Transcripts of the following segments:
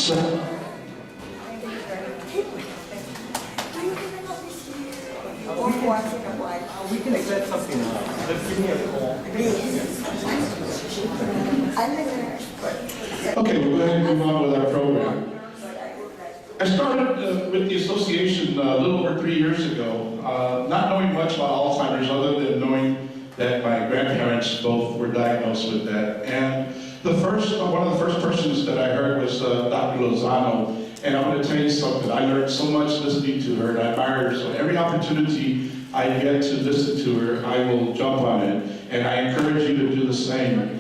So, we can set something up. Let's give me a call. okay, we'll go ahead and move on with our program. I started with the association a little over 3 years ago, not knowing much about Alzheimer's other than knowing that my grandparents both were diagnosed with that. And one of the first persons that I heard was Dr. Lozano. And I'm going to tell you something, I learned so much listening to her and I admire her. So every opportunity I get to listen to her, I will jump on it. And I encourage you to do the same.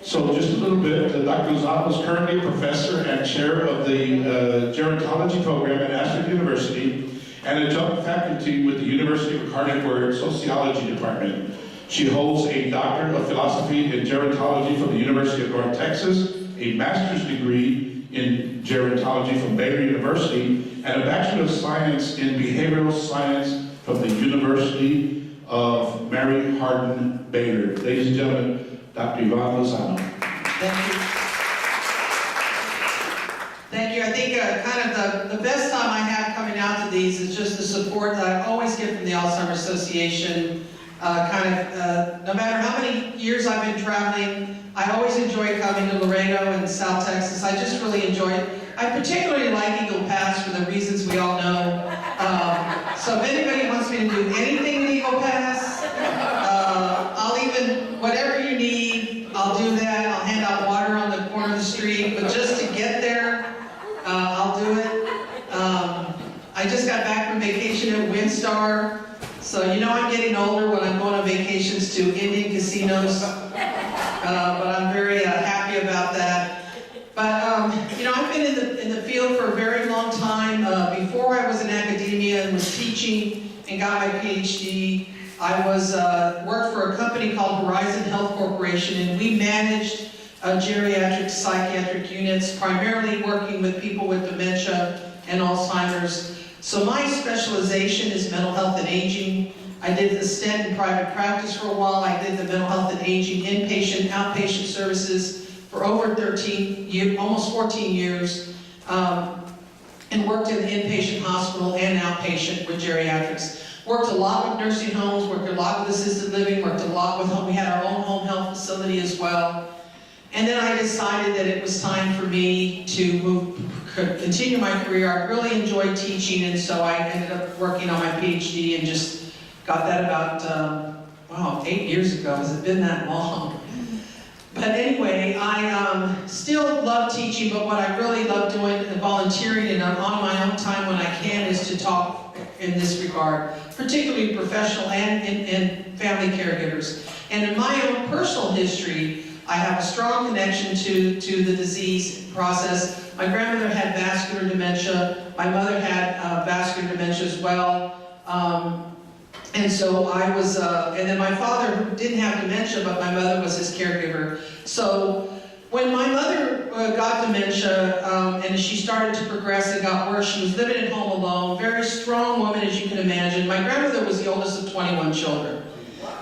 So just a little bit, Dr. Lozano is currently a professor and chair of the Gerontology program at Ashland University and adjunct faculty with the University of Harvard Sociology Department. She holds a Doctor of Philosophy in Gerontology from the University of North Texas, a master's degree in Gerontology from Baylor University, and a Bachelor of Science in Behavioral Science from the University of Mary Hardin Baylor. Ladies and gentlemen, Dr. Yvonne Lozano. Thank you. Thank you. I think kind of the best time I have coming out to these is just the support that I always get from the Alzheimer's Association. No matter how many years I've been traveling, I always enjoy coming to Laredo and South Texas. I just really enjoy it. I particularly like Eagle Pass for the reasons we all know. So if anybody wants me to do anything in Eagle Pass, I'll even, whatever you need, I'll do that. I'll hand out water on the corner of the street, but just to get there, I'll do it. I just got back from vacation at Windstar. So you know I'm getting older when I'm going on vacations to Indian casinos, but I'm very happy about that. But you know, I've been in the field for a very long time. Before I was in academia and was teaching and got my PhD, I was worked for a company called Horizon Health Corporation, and we managed geriatric psychiatric units, primarily working with people with dementia and Alzheimer's. So my specialization is mental health and aging. I did the stint in private practice for a while. I did the mental health and aging inpatient, outpatient services for over 13 years, almost 14 years, and worked in the inpatient hospital and outpatient with geriatrics. Worked a lot with nursing homes, worked a lot with assisted living, worked a lot with home. We had our own home health facility as well. And then I decided that it was time for me to continue my career. I really enjoyed teaching, and so I ended up working on my PhD and just got that about, wow, 8 years ago. Has it been that long? But anyway, I still love teaching, but what I really love doing and volunteering and on my own time when I can is to talk in this regard, particularly professional and family caregivers. And in my own personal history, I have a strong connection to the disease process. My grandmother had vascular dementia. My mother had vascular dementia as well. And so I was, and then my father who didn't have dementia, but my mother was his caregiver. So when my mother got dementia and she started to progress and got worse, she was living at home alone, very strong woman as you can imagine. My grandmother was the oldest of 21 children.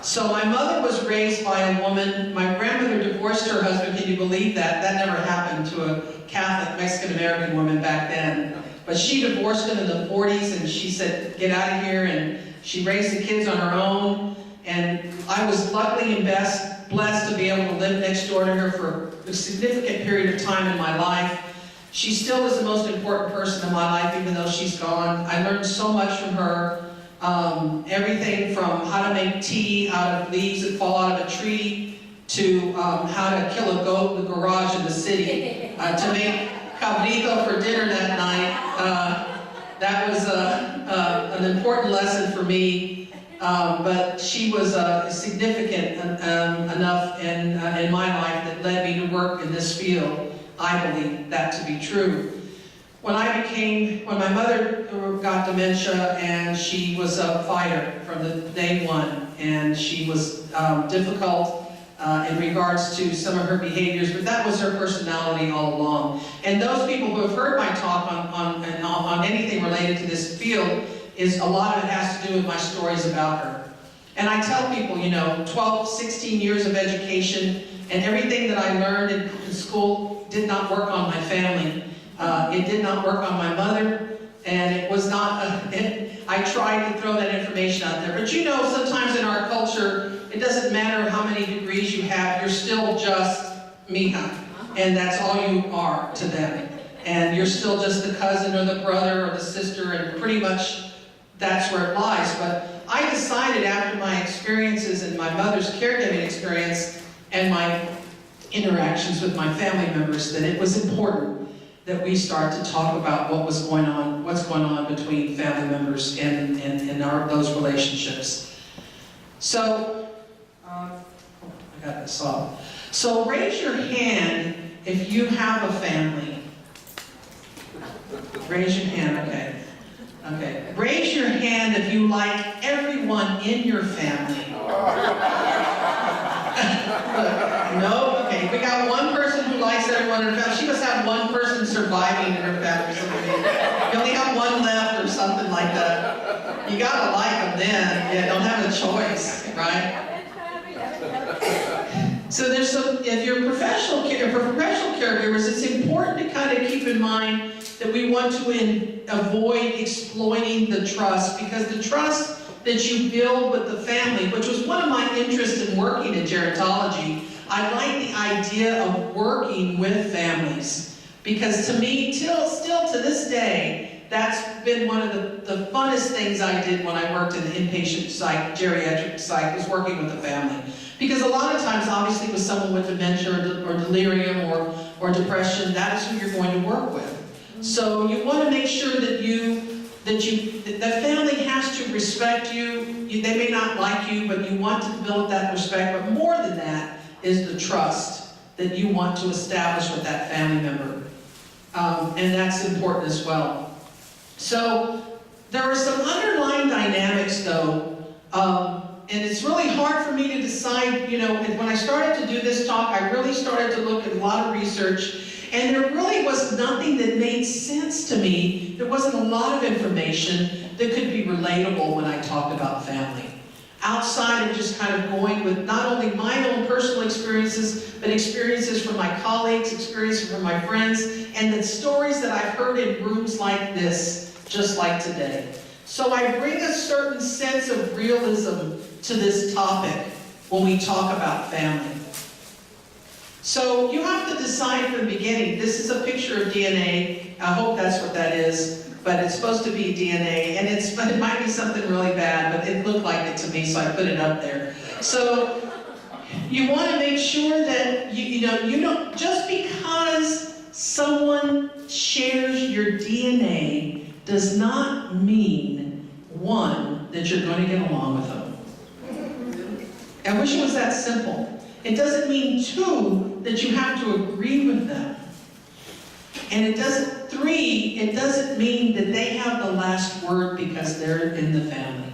So my mother was raised by a woman. My grandmother divorced her husband. Can you believe that? That never happened to a Catholic Mexican-American woman back then. But she divorced him in the 40s, and she said, get out of here, and she raised the kids on her own. And I was luckily and blessed to be able to live next door to her for a significant period of time in my life. She still is the most important person in my life, even though she's gone. I learned so much from her. Everything from how to make tea out of leaves that fall out of a tree to how to kill a goat in the garage in the city, to make cabrito for dinner that night. That was an important lesson for me, but she was significant enough in my life that led me to work in this field. I believe that to be true. When my mother got dementia, and she was a fighter from the day one, and she was difficult in regards to some of her behaviors, but that was her personality all along. And those people who have heard my talk on anything related to this field, is a lot of it has to do with my stories about her. And I tell people, you know, 12, 16 years of education, and everything that I learned in school did not work on my family. It did not work on my mother, and it was not, I tried to throw that information out there. But you know, sometimes in our culture, it doesn't matter how many degrees you have, you're still just mija, and that's all you are to them. And you're still just the cousin or the brother or the sister, and pretty much that's where it lies. But I decided after my experiences and my mother's caregiving experience and my interactions with my family members that it was important that we start to talk about what's going on between family members and those relationships. So, I got this off. So raise your hand if you have a family. Raise your hand, okay. Okay. Raise your hand if you like everyone in your family. No? Okay. We got one person who likes everyone in her family. She must have one person surviving in her family or something. You only have one left or something like that. You gotta like them then. Yeah, don't have a choice, right? So there's some, if you're professional caregivers, it's important to kind of keep in mind that we want to avoid exploiting the trust, because the trust that you build with the family, which was one of my interests in working in gerontology, I like the idea of working with families, because to me, still to this day, that's been one of the funnest things I did when I worked in the inpatient psych, geriatric psych, was working with the family. Because a lot of times, obviously, with someone with dementia or delirium or depression, that is who you're going to work with. So you want to make sure that the family has to respect you. They may not like you, but you want to build that respect. But more than that is the trust that you want to establish with that family member. And that's important as well. So there are some underlying dynamics, though, and it's really hard for me to decide, you know, when I started to do this talk, I really started to look at a lot of research, and there really was nothing that made sense to me. There wasn't a lot of information that could be relatable when I talked about family. Outside of just kind of going with not only my own personal experiences, but experiences from my colleagues, experiences from my friends, and the stories that I've heard in rooms like this, just like today. So I bring a certain sense of realism to this topic when we talk about family. So you have to decide from the beginning. This is a picture of DNA. I hope that's what that is, but it's supposed to be DNA, and it might be something really bad, but it looked like it to me, so I put it up there. So you want to make sure that you know, just because someone shares your DNA does not mean, one, that you're going to get along with them. I wish it was that simple. It doesn't mean, two, that you have to agree with them. And it doesn't mean that they have the last word because they're in the family.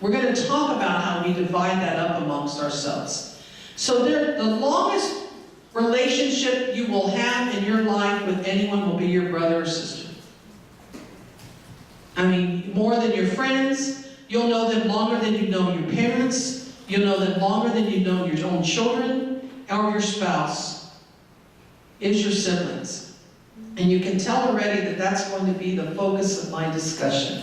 We're going to talk about how we divide that up amongst ourselves. So the longest relationship you will have in your life with anyone will be your brother or sister. I mean, more than your friends. You'll know them longer than you know your parents. You'll know them longer than you know your own children or your spouse. Is your siblings. And you can tell already that that's going to be the focus of my discussion,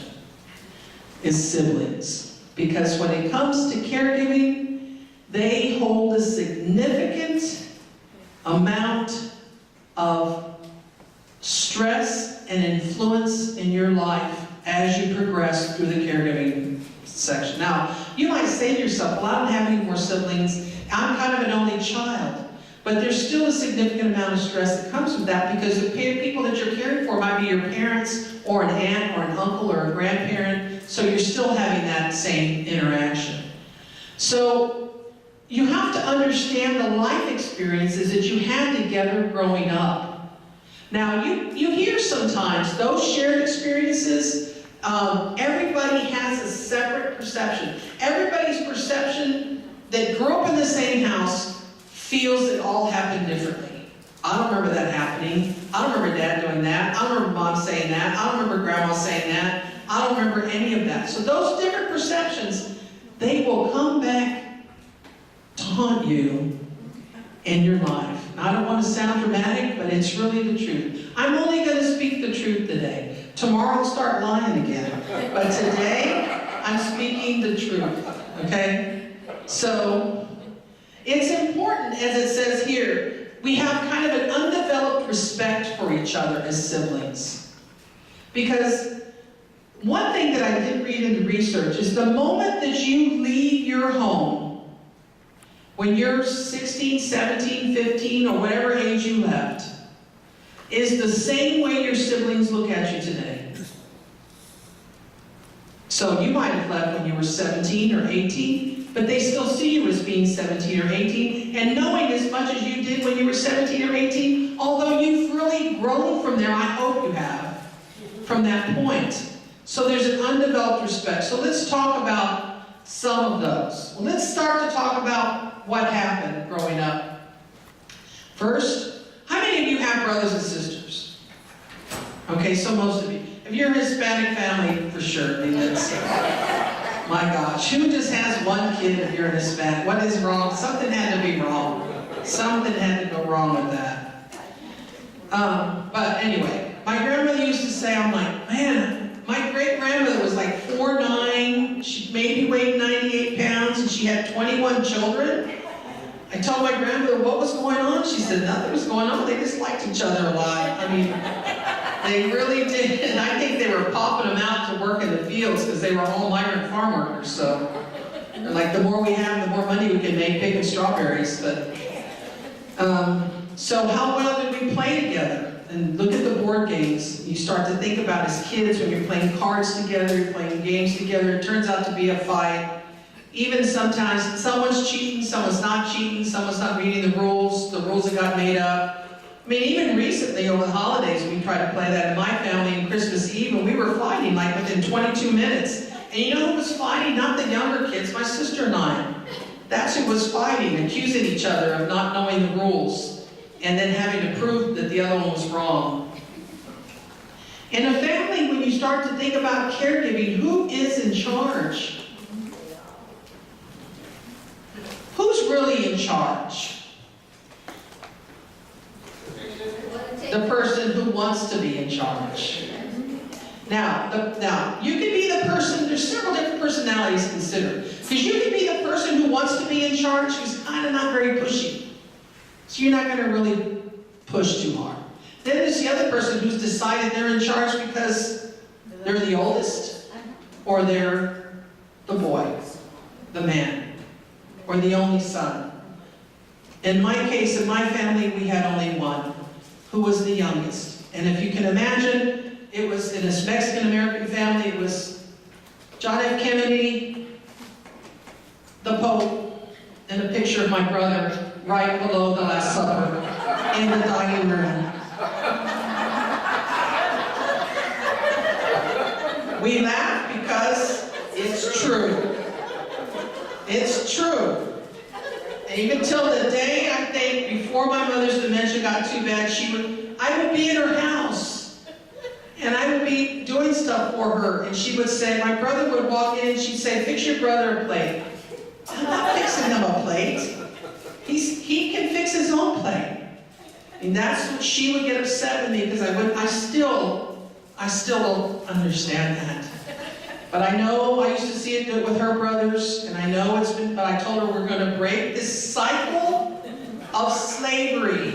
is siblings. Because when it comes to caregiving, they hold a significant amount of stress and influence in your life as you progress through the caregiving section. Now, you might say to yourself, well, I don't have any more siblings. I'm kind of an only child. But there's still a significant amount of stress that comes with that, because the people that you're caring for might be your parents or an aunt or an uncle or a grandparent, so you're still having that same interaction. So you have to understand the life experiences that you had together growing up. Now, you hear sometimes those shared experiences, everybody has a separate perception. Everybody's perception that grew up in the same house feels it all happened differently. I don't remember that happening. I don't remember Dad doing that. I don't remember Mom saying that. I don't remember Grandma saying that. I don't remember any of that. So those different perceptions, they will come back to haunt you in your life. I don't want to sound dramatic, but it's really the truth. I'm only going to speak the truth today. Tomorrow I'll start lying again. But today, I'm speaking the truth, okay? So, it's important, as it says here, we have kind of an undeveloped respect for each other as siblings. Because one thing that I did read in the research is the moment that you leave your home, when you're 16, 17, 15, or whatever age you left, is the same way your siblings look at you today. So you might have left when you were 17 or 18, but they still see you as being 17 or 18, and knowing as much as you did when you were 17 or 18, although you've really grown from there, I hope you have, from that point. So there's an undeveloped respect. So let's talk about some of those. Well, let's start to talk about what happened growing up. First, how many of you have brothers and sisters? Okay, so most of you. If you're a Hispanic family, for sure, I mean, that's, my gosh, who just has one kid if you're a Hispanic? What is wrong? Something had to be wrong. Something had to go wrong with that. But anyway, my grandmother used to say, I'm like, man, my great-grandmother was like 4'9", she maybe weighed 98 pounds, and she had 21 children. I told my grandmother what was going on. She said nothing was going on. They just liked each other a lot. I mean, they really did. And I think they were popping them out to work in the fields because they were all migrant farm workers. So they're like, the more we have, the more money we can make picking strawberries. But so how well did we play together? And look at the board games. You start to think about as kids when you're playing cards together, you're playing games together. It turns out to be a fight. Even sometimes someone's cheating, someone's not cheating, someone's not reading the rules that got made up. I mean, even recently over the holidays, we tried to play that in my family on Christmas Eve, and we were fighting like within 22 minutes. And you know who was fighting? Not the younger kids, my sister and I. That's who was fighting, accusing each other of not knowing the rules, and then having to prove that the other one was wrong. In a family, when you start to think about caregiving, who is in charge? Who's really in charge? The person who wants to be in charge. Now, you can be the person, there's several different personalities to consider. Because you can be the person who wants to be in charge, who's kind of not very pushy. So you're not going to really push too hard. Then there's the other person who's decided they're in charge because they're the oldest, or they're the boy, the man, or the only son. In my case, in my family, we had only one, who was the youngest. And if you can imagine, it was in a Mexican-American family, it was John F. Kennedy, the Pope, and a picture of my brother right below the Last Supper in the dining room. We laugh because it's true. It's true. And even till the day, I think, before my mother's dementia got too bad, I would be at her house. And I would be doing stuff for her. And she would say, my brother would walk in and she'd say, fix your brother a plate. I'm not fixing him a plate. He can fix his own plate. And that's what she would get upset with me because I still don't understand that. But I know I used to see it with her brothers, and I know but I told her we're going to break this cycle of slavery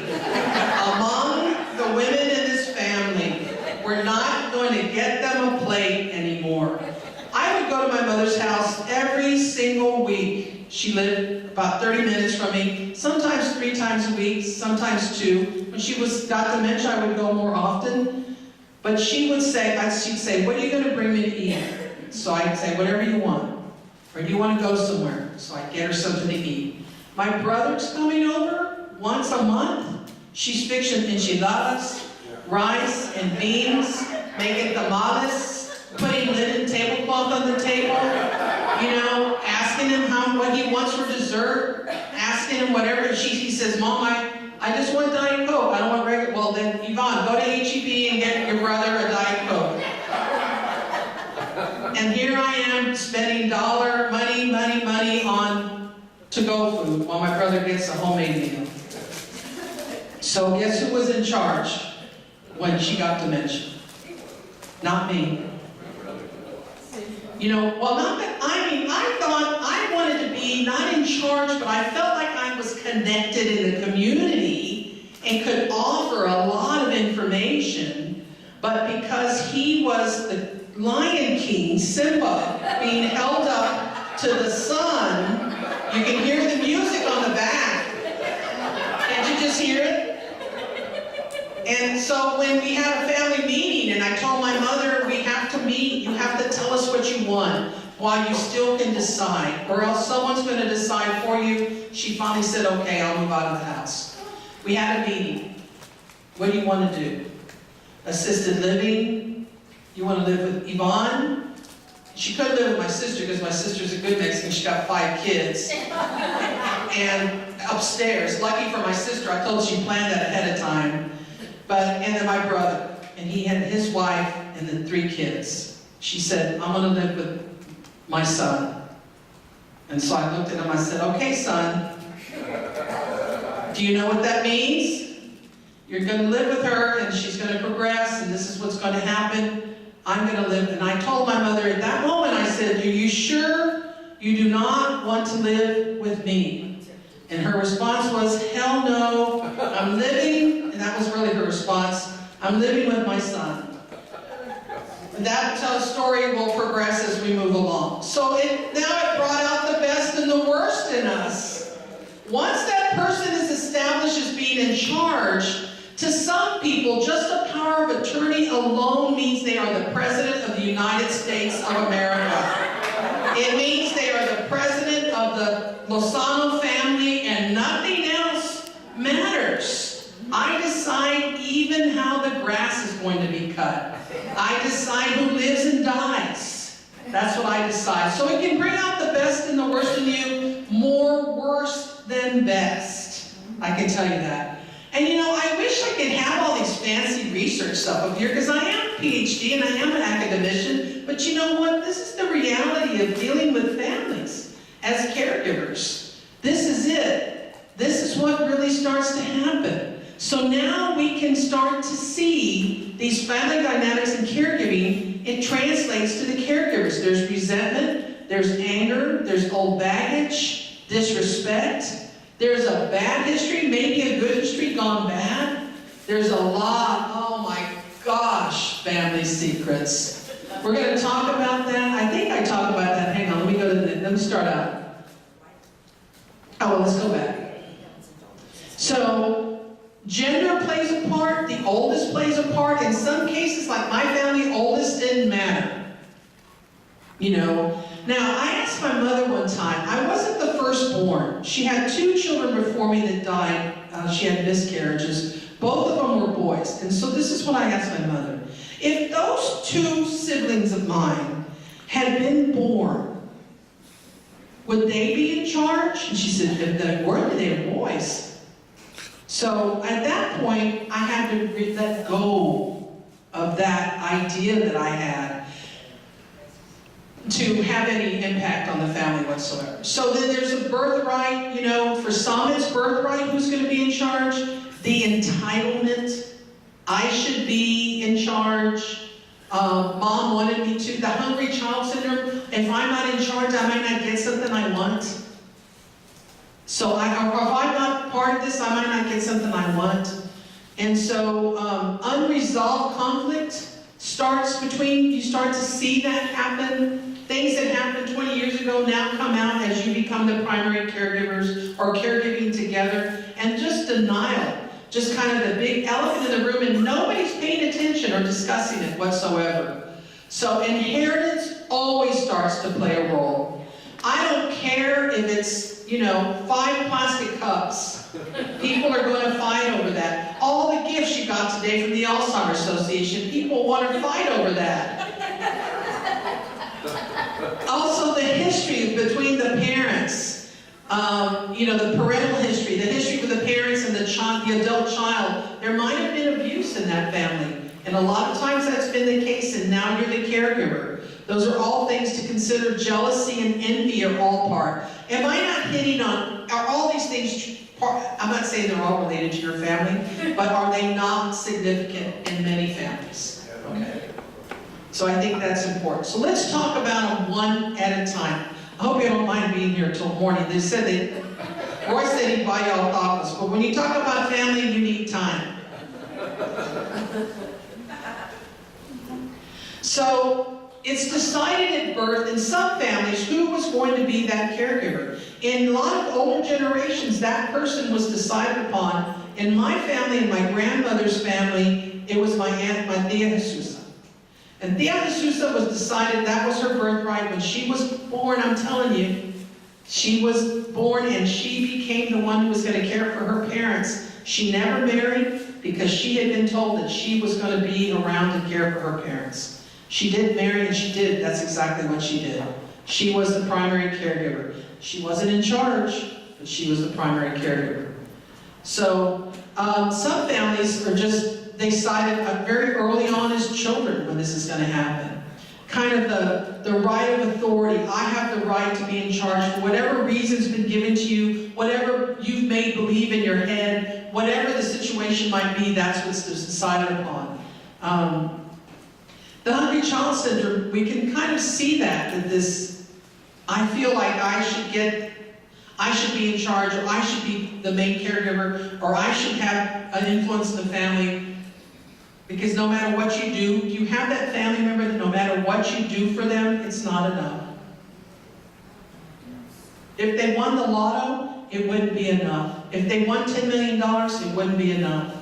among the women in this family. We're not going to get them a plate anymore. I would go to my mother's house every single week. She lived about 30 minutes from me, sometimes 3 times a week, sometimes 2. When she got dementia, I would go more often. But she'd say, what are you going to bring me to eat? So I'd say, whatever you want. Or do you want to go somewhere? So I'd get her something to eat. My brother's coming over once a month. She's fixing enchiladas, rice and beans, making tamales, putting linen tablecloth on the table, asking him what he wants for dessert, asking him whatever. He says, Mom, I just want Diet Coke. I don't want regular. Well, then, Yvonne, go to HEB and get your brother a Diet Coke. And here I am spending money on to-go food while my brother gets a homemade meal. So guess who was in charge when she got dementia? Not me. You know, well, not that, I thought I wanted to be not in charge, but I felt like I was connected in the community and could offer a lot of information. But because he was the Lion King, Simba, being held up to the sun, you can hear the music on the back. Can't you just hear it? And so when we had a family meeting and I told my mother, we have to meet, you have to tell us what you want while you still can decide, or else someone's going to decide for you. She finally said, okay, I'll move out of the house. We had a meeting. What do you want to do? Assisted living? You want to live with Yvonne? She couldn't live with my sister because my sister's a good Mexican. She got 5 kids. And upstairs, lucky for my sister, I told her she planned that ahead of time. And then my brother, and he had his wife and then 3 kids. She said, I'm going to live with my son. And so I looked at him, I said, okay, son, do you know what that means? You're going to live with her and she's going to progress and this is what's going to happen. I'm going to live. And I told my mother at that moment, I said, are you sure you do not want to live with me? And her response was, hell no, I'm living, and that was really her response, I'm living with my son. And that story will progress as we move along. So now it brought out the best and the worst in us. Once that person is established as being in charge, to some people, just a power of attorney alone means they are the President of the United States of America. It means they are the President of the Lozano family and nothing else matters. I decide even how the grass is going to be cut. I decide who lives and dies. That's what I decide. So it can bring out the best and the worst in you, more worse than best. I can tell you that. And you know, I wish I could have all these fancy research stuff up here because I am a PhD and I am an academician, but you know what? This is the reality of dealing with families as caregivers. This is it. This is what really starts to happen. So now we can start to see these family dynamics in caregiving. It translates to the caregivers. There's resentment, there's anger, there's old baggage, disrespect. There's a bad history, maybe a good history gone bad. There's a lot, oh my gosh, family secrets. We're going to talk about that. I think I talked about that. Hang on, let me start out. Oh, well, let's go back. So, gender plays a part, the oldest plays a part. In some cases, like my family, oldest didn't matter. You know, now I asked my mother one time, I wasn't the firstborn. She had 2 children before me that died. She had miscarriages. Both of them were boys. And so this is what I asked my mother. If those 2 siblings of mine had been born, would they be in charge? And she said, if they were, they were boys. So at that point, I had to let go of that idea that I had to have any impact on the family whatsoever. So then there's a birthright, you know, for some it's birthright, who's going to be in charge? The entitlement, I should be in charge. Mom wanted me to. The hungry child syndrome, if I'm not in charge, I might not get something I want. So if I'm not part of this, I might not get something I want. And so unresolved conflict starts between, you start to see that happen. Things that happened 20 years ago now come out as you become the primary caregivers or caregiving together. And just denial, just kind of the big elephant in the room and nobody's paying attention or discussing it whatsoever. So inheritance always starts to play a role. I don't care if it's, you know, 5 plastic cups. People are going to fight over that. All the gifts you got today from the Alzheimer Association, people want to fight over that. Also the history between the parents, you know, the parental history, the history with the parents and the adult child. There might have been abuse in that family. And a lot of times that's been the case, and now you're the caregiver. Those are all things to consider. Jealousy and envy are all part. Am I not hitting on, are all these things I'm not saying they're all related to your family, but are they not significant in many families? Okay. So I think that's important. So let's talk about them one at a time. I hope you don't mind being here till morning. They said Roy said he'd buy y'all tacos, but when you talk about family, you need time. So it's decided at birth in some families who was going to be that caregiver. In a lot of older generations, that person was decided upon. In my family, in my grandmother's family, it was my aunt, my Tia Jesus. And Tia Jesus was decided that was her birthright. When she was born, I'm telling you, she was born and she became the one who was going to care for her parents. She never married because she had been told that she was going to be around to care for her parents. She did marry and she did. That's exactly what she did. She was the primary caregiver. She wasn't in charge, but she was the primary caregiver. So some families are just, they decided very early on as children when this is going to happen. Kind of the right of authority. I have the right to be in charge for whatever reason's been given to you, whatever you've made believe in your head, whatever the situation might be, that's what's decided upon. The Hungry Child Syndrome, we can kind of see that this, I feel like I should be in charge, or I should be the main caregiver, or I should have an influence in the family. Because no matter what you do, you have that family member that no matter what you do for them, it's not enough. If they won the lotto, it wouldn't be enough. If they won $10 million, it wouldn't be enough.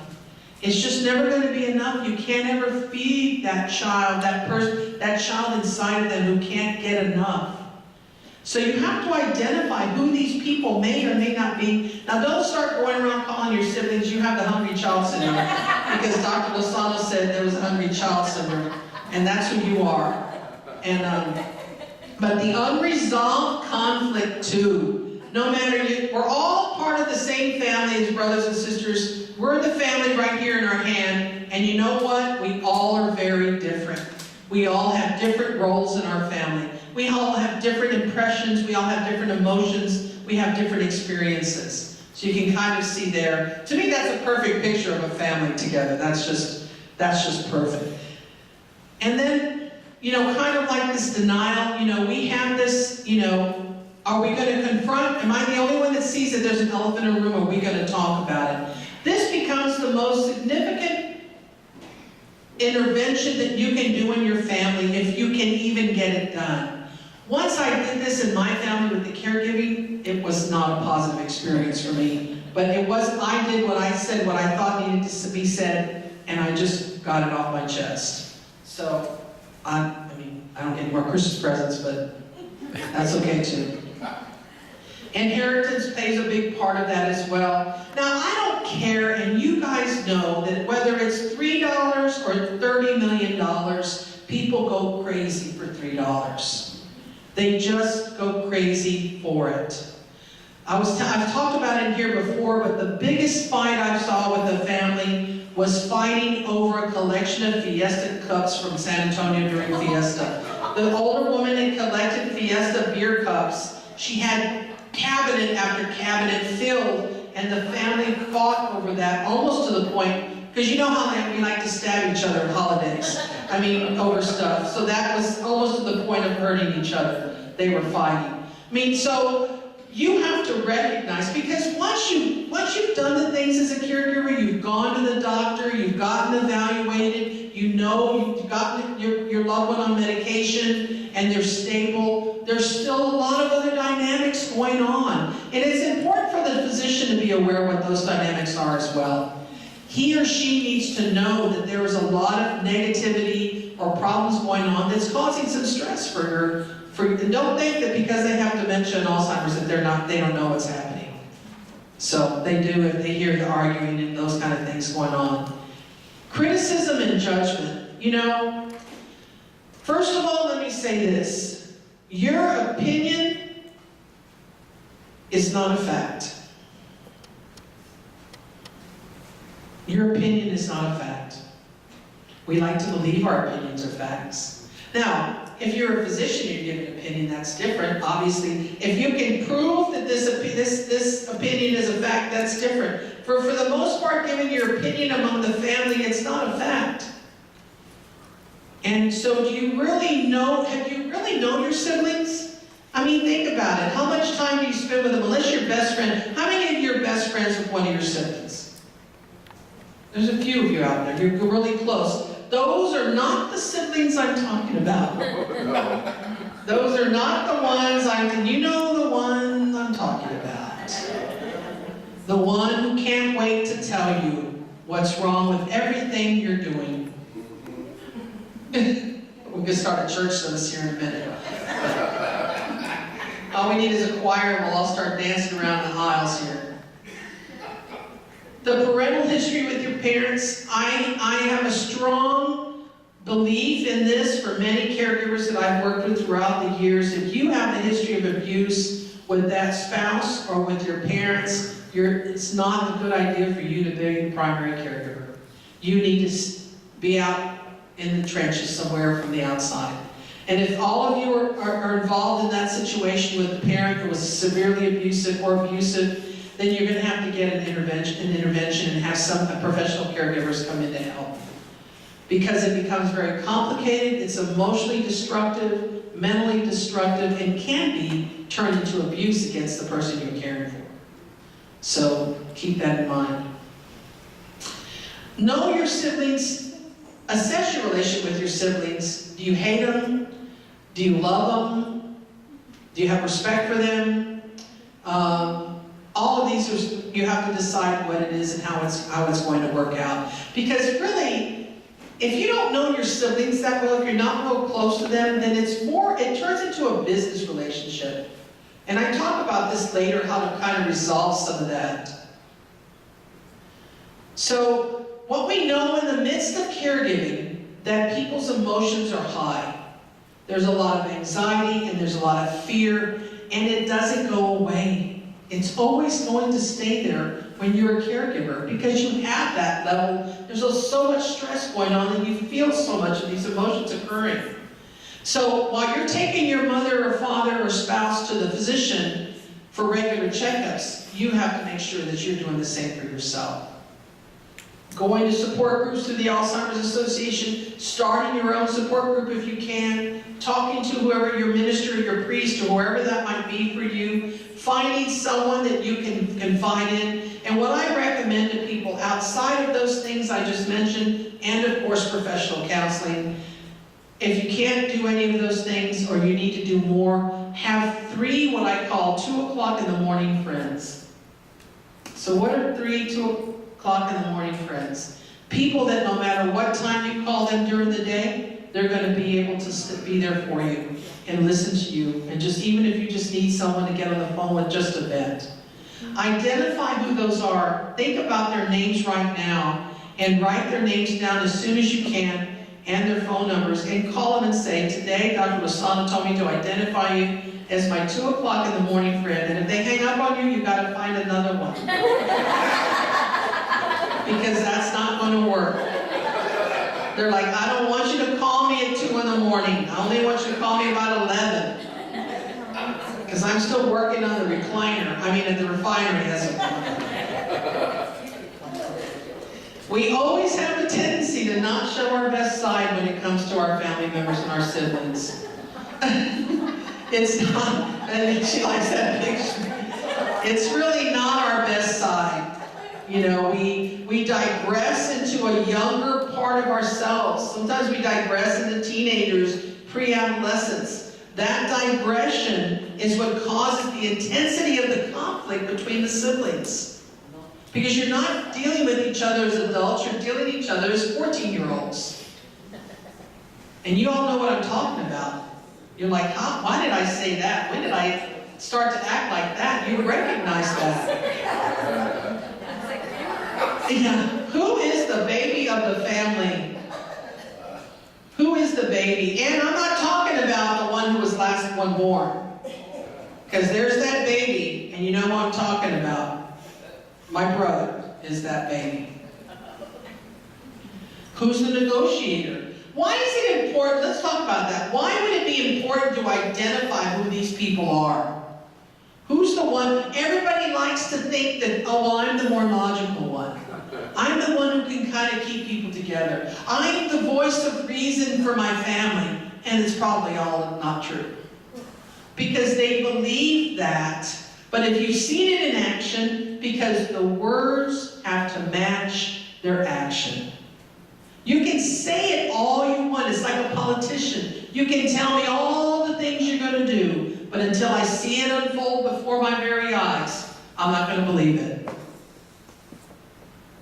It's just never going to be enough. You can't ever feed that child, that person, that child inside of them who can't get enough. So you have to identify who these people may or may not be. Now don't start going around calling your siblings, you have the hungry child syndrome. Because Dr. Lozano said there was a hungry child syndrome. And that's who you are. And but the unresolved conflict too. No matter, we're all part of the same family as brothers and sisters. We're the family right here in our hand. And you know what? We all are very different. We all have different roles in our family. We all have different impressions. We all have different emotions. We have different experiences. So you can kind of see there. To me, that's a perfect picture of a family together. That's just perfect. And then, kind of like this denial, we have this, are we going to confront? Am I the only one that sees that there's an elephant in the room? Are we going to talk about it? This becomes the most significant intervention that you can do in your family if you can even get it done. Once I did this in my family with the caregiving, it was not a positive experience for me. But it was, I did what I said, what I thought needed to be said, and I just got it off my chest. So, I don't get any more Christmas presents, but that's okay too. Inheritance plays a big part of that as well. Now, I don't care, and you guys know that whether it's $3 or $30 million, people go crazy for $3. They just go crazy for it. I've talked about it here before, but the biggest fight I saw with the family was fighting over a collection of Fiesta cups from San Antonio during Fiesta. The older woman had collected Fiesta beer cups. She had cabinet after cabinet filled, and the family fought over that almost to the point, because you know how we like to stab each other at holidays. Over stuff. So that was almost to the point of hurting each other. They were fighting. So you have to recognize, because once you've done the things as a caregiver, you've gone to the doctor, you've gotten evaluated, you've gotten your loved one on medication, and they're stable, there's still a lot of other dynamics going on. And it's important for the physician to be aware of what those dynamics are as well. He or she needs to know that there is a lot of negativity or problems going on that's causing some stress for your. And don't think that because they have dementia and Alzheimer's that they don't know what's happening. So they do if they hear the arguing and those kind of things going on. Criticism and judgment. First of all, let me say this. Your opinion is not a fact. Your opinion is not a fact. We like to believe our opinions are facts. Now, if you're a physician, you give an opinion, that's different. Obviously, if you can prove that this opinion is a fact, that's different. For the most part, giving your opinion among the family, it's not a fact. And so have you really known your siblings? I mean, think about it. How much time do you spend with them, unless your best friend? How many of you are best friends with one of your siblings? There's a few of you out there. You're really close. Those are not the siblings I'm talking about. Those are not the ones you know the one I'm talking about. The one who can't wait to tell you what's wrong with everything you're doing. We're going to start a church service here in a minute. All we need is a choir and we'll all start dancing around the aisles here. The parental history with your parents, I have a strong belief in this for many caregivers that I've worked with throughout the years. If you have a history of abuse with that spouse or with your parents, it's not a good idea for you to be the primary caregiver. You need to be out in the trenches somewhere from the outside. And if all of you are involved in that situation with a parent who was severely abusive or abusive, then you're going to have to get an intervention and have some professional caregivers come in to help. Because it becomes very complicated, it's emotionally destructive, mentally destructive, and can be turned into abuse against the person you're caring for. So keep that in mind. Know your siblings. Assess your relationship with your siblings. Do you hate them? Do you love them? Do you have respect for them? All of these you have to decide what it is and how it's going to work out. Because really, if you don't know your siblings that well, if you're not real close to them, then it turns into a business relationship. And I talk about this later, how to kind of resolve some of that. So, what we know in the midst of caregiving, that people's emotions are high. There's a lot of anxiety and there's a lot of fear, and it doesn't go away. It's always going to stay there when you're a caregiver because you have that level. There's so much stress going on and you feel so much of these emotions occurring. So while you're taking your mother or father or spouse to the physician for regular checkups, you have to make sure that you're doing the same for yourself. Going to support groups through the Alzheimer's Association, starting your own support group if you can, talking to whoever your minister, your priest, or whoever that might be for you, finding someone that you can confide in. And what I recommend to people outside of those things I just mentioned, and of course professional counseling, if you can't do any of those things or you need to do more, have 3 what I call 2 o'clock in the morning friends. So what are 2 o'clock in the morning friends? People that no matter what time you call them during the day, they're going to be able to be there for you and listen to you. And even if you just need someone to get on the phone with just a vent. Identify who those are. Think about their names right now and write their names down as soon as you can and their phone numbers and call them and say, today Dr. Lasana told me to identify you as my 2 o'clock in the morning friend. And if they hang up on you, you've got to find another one. Because that's not going to work. They're like, I don't want you to call me at 2 in the morning. I only want you to call me about 11. Because I'm still working on the recliner. At the refinery. We always have a tendency to not show our best side when it comes to our family members and our siblings. It's not, and she likes that picture. It's really not our best side. We digress into a younger part of ourselves. Sometimes we digress into teenagers, pre-adolescents. That digression is what causes the intensity of the conflict between the siblings. Because you're not dealing with each other as adults, you're dealing with each other as 14-year-olds. And you all know what I'm talking about. You're like, why did I say that? When did I start to act like that? You recognize that. Yeah. Who is the baby of the family? Who is the baby? And I'm not talking about the one who was last one born. Because there's that baby, and you know what I'm talking about. My brother is that baby. Who's the negotiator? Why is it important? Let's talk about that. Why would it be important to identify who these people are? Who's the one? Everybody likes to think that, oh, well, I'm the more logical one. I'm the one who can kind of keep people together. I'm the voice of reason for my family. And it's probably all not true. Because they believe that. But if you've seen it in action, because the words have to match their action. You can say it all you want. It's like a politician. You can tell me all the things you're going to do, but until I see it unfold before my very eyes, I'm not going to believe it.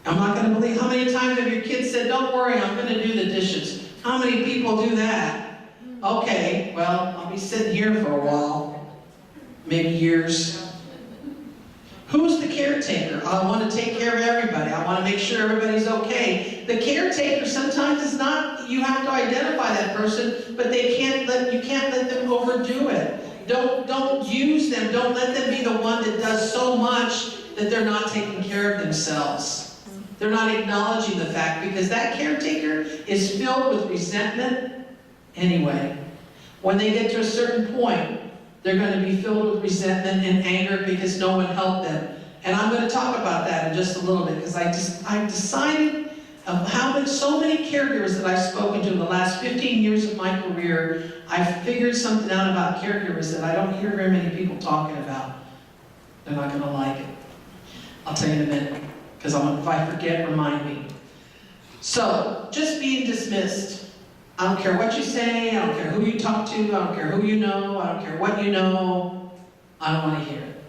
I'm not going to believe. How many times have your kids said, don't worry, I'm going to do the dishes? How many people do that? Okay, well, I'll be sitting here for a while, maybe years. Who's the caretaker? I want to take care of everybody. I want to make sure everybody's okay. The caretaker sometimes is not, you have to identify that person, but you can't let them overdo it. Don't use them. Don't let them be the one that does so much that they're not taking care of themselves. They're not acknowledging the fact, because that caretaker is filled with resentment anyway. When they get to a certain point, they're going to be filled with resentment and anger because no one helped them. And I'm going to talk about that in just a little bit, because I've decided of so many caregivers that I've spoken to in the last 15 years of my career, I've figured something out about caregivers that I don't hear very many people talking about. They're not going to like it. I'll tell you in a minute, because if I forget, remind me. So, just being dismissed. I don't care what you say, I don't care who you talk to, I don't care who you know, I don't care what you know, I don't want to hear it.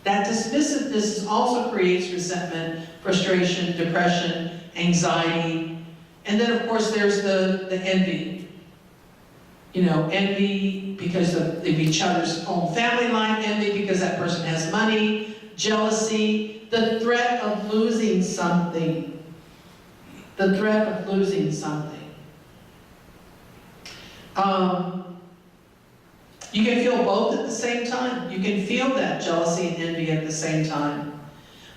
That dismissiveness also creates resentment, frustration, depression, anxiety, and then of course there's the envy. You know, envy because of each other's own family life, envy because that person has money, jealousy, the threat of losing something. The threat of losing something. You can feel both at the same time. You can feel that jealousy and envy at the same time.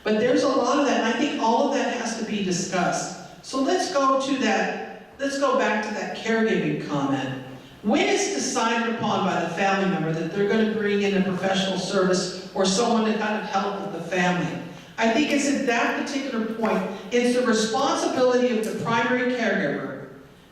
But there's a lot of that, and I think all of that has to be discussed. So let's go back to that caregiving comment. When it's decided upon by the family member that they're going to bring in a professional service or someone to kind of help with the family, I think it's at that particular point, it's the responsibility of the primary caregiver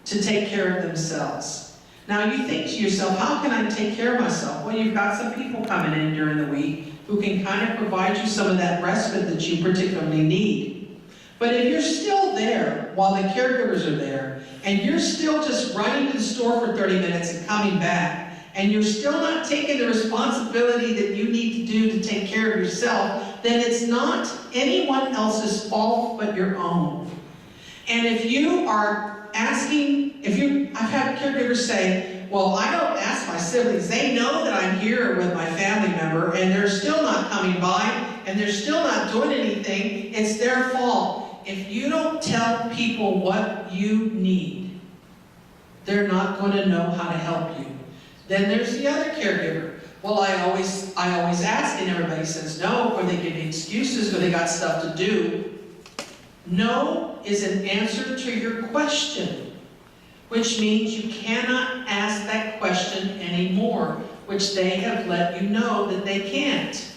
to take care of themselves. Now you think to yourself, how can I take care of myself? Well, you've got some people coming in during the week who can kind of provide you some of that respite that you particularly need. But if you're still there while the caregivers are there, and you're still just running to the store for 30 minutes and coming back, and you're still not taking the responsibility that you need to do to take care of yourself, then it's not anyone else's fault but your own. And if you are I've had caregivers say, well, I don't ask my siblings. They know that I'm here with my family member, and they're still not coming by, and they're still not doing anything. It's their fault. If you don't tell people what you need, they're not going to know how to help you. Then there's the other caregiver. Well, I always ask, and everybody says no, or they give me excuses, or they got stuff to do. No is an answer to your question, which means you cannot ask that question anymore, which they have let you know that they can't.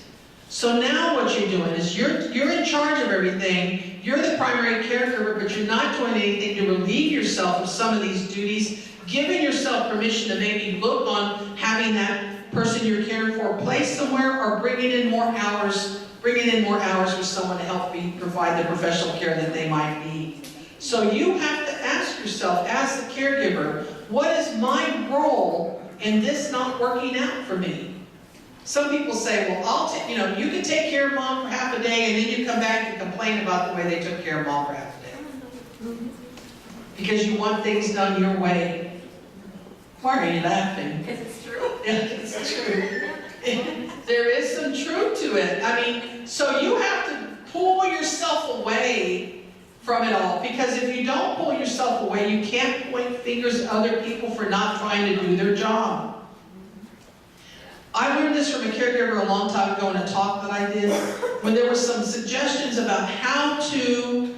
So now what you're doing is you're in charge of everything, you're the primary caregiver, but you're not doing anything to relieve yourself of some of these duties, giving yourself permission to maybe look on having that person you're caring for placed somewhere, or bringing in more hours for someone to help provide the professional care that they might need. So you have to ask yourself, as the caregiver, what is my role in this not working out for me? Some people say, well, you can take care of mom for half a day, and then you come back and complain about the way they took care of mom for half a day. Because you want things done your way. Why are you laughing? Because it's true. Yeah, it's true. There is some truth to it. I mean, so you have to pull yourself away from it all. Because if you don't pull yourself away, you can't point fingers at other people for not trying to do their job. I learned this from a caregiver a long time ago in a talk that I did, when there were some suggestions about how to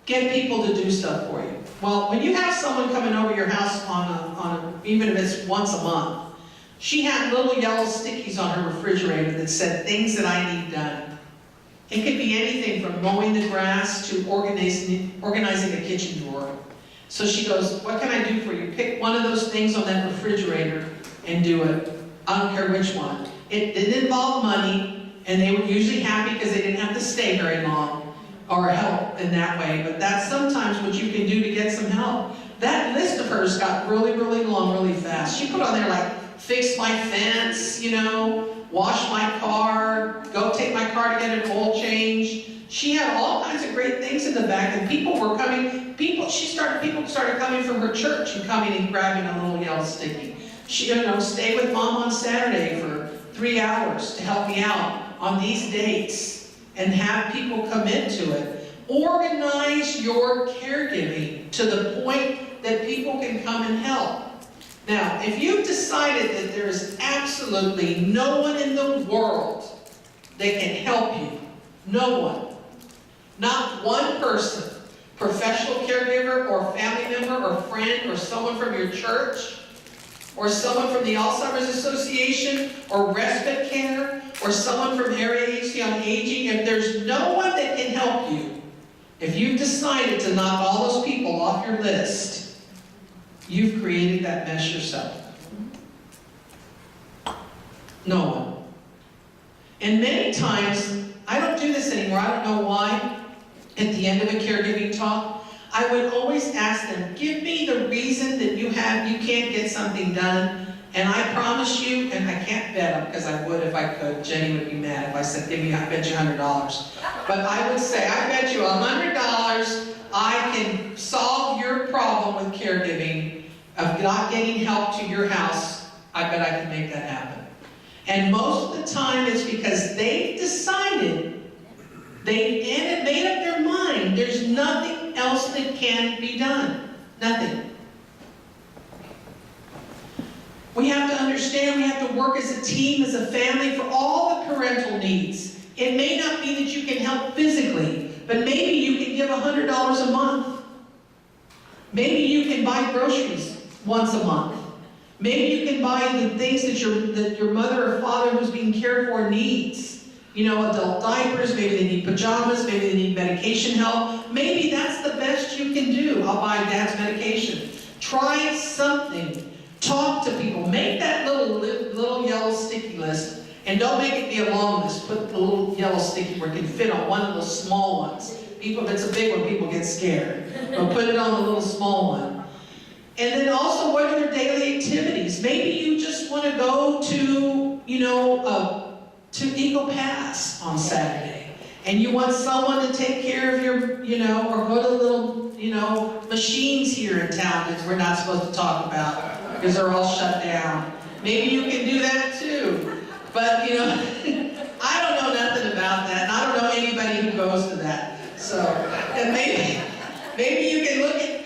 get people to do stuff for you. Well, when you have someone coming over your house even if it's once a month, she had little yellow stickies on her refrigerator that said things that I need done. It could be anything from mowing the grass to organizing the kitchen drawer. So she goes, what can I do for you? Pick one of those things on that refrigerator and do it. I don't care which one. It didn't involve money, and they were usually happy because they didn't have to stay very long or help in that way. But that's sometimes what you can do to get some help. That list of hers got really, really long, really fast. She put on there like, fix my fence, you know, wash my car, go take my car to get an oil change. She had all kinds of great things in the back, and people were coming. People started coming from her church and coming and grabbing a little yellow sticky. She, stay with Mom on Saturday for 3 hours to help me out on these dates, and have people come into it. Organize your caregiving to the point that people can come and help. Now, if you've decided that there is absolutely no one in the world that can help you, no one, not one person, professional caregiver or family member or friend or someone from your church or someone from the Alzheimer's Association or respite care or someone from Area Agency on Aging, if there's no one that can help you, if you've decided to knock all those people off your list, you've created that mess yourself. No one. And many times, I don't do this anymore, I don't know why, at the end of a caregiving talk, I would always ask them, give me the reason that you can't get something done, and I promise you, and I can't bet them, because I would if I could, Jenny would be mad if I said, I bet you $100. But I would say, I bet you $100 I can solve your problem with caregiving, of not getting help to your house. I bet I can make that happen. And most of the time it's because they've decided, and made up their mind, there's nothing else that can be done. Nothing. We have to understand, we have to work as a team, as a family, for all the parental needs. It may not be that you can help physically, but maybe you can give $100 a month. Maybe you can buy groceries once a month. Maybe you can buy the things that your mother or father who's being cared for needs. Adult diapers, maybe they need pajamas, maybe they need medication help. Maybe that's the best you can do. I'll buy Dad's medication. Try something. Talk to people. Make that little yellow sticky list, and don't make it be a long list. Put the little yellow sticky where it can fit on one of those small ones. If it's a big one, people get scared. But put it on the little small one. And then also, what are their daily activities? Maybe you just want to go to Eagle Pass on Saturday, and you want someone to take care of your, or go to little, machines here in town that we're not supposed to talk about because they're all shut down. Maybe you can do that too. But, I don't know nothing about that, and I don't know anybody who goes to that. So, and maybe you can look at,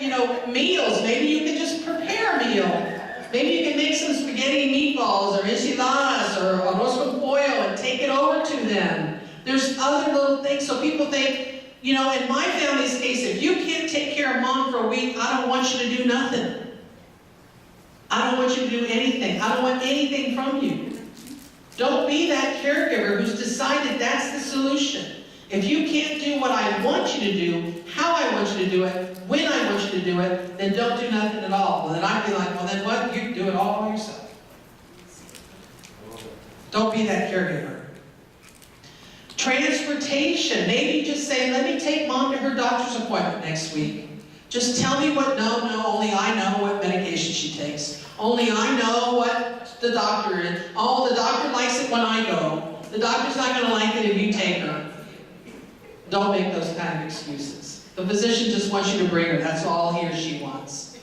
meals. Maybe you can just prepare a meal. Maybe you can make some spaghetti and meatballs or enchiladas or arroz con pollo and take it over to them. There's other little things. So people think, in my family's case, if you can't take care of Mom for a week, I don't want you to do nothing. I don't want you to do anything. I don't want anything from you. Don't be that caregiver who's decided that's the solution. If you can't do what I want you to do, how I want you to do it, when I want you to do it, then don't do nothing at all. Well, then I'd be like, well, then what? You do it all by yourself. Don't be that caregiver. Transportation. Maybe just say, let me take Mom to her doctor's appointment next week. Just tell me only I know what medication she takes. Only I know what the doctor is. Oh, the doctor likes it when I go. The doctor's not going to like it if you take her. Don't make those kind of excuses. The physician just wants you to bring her. That's all he or she wants.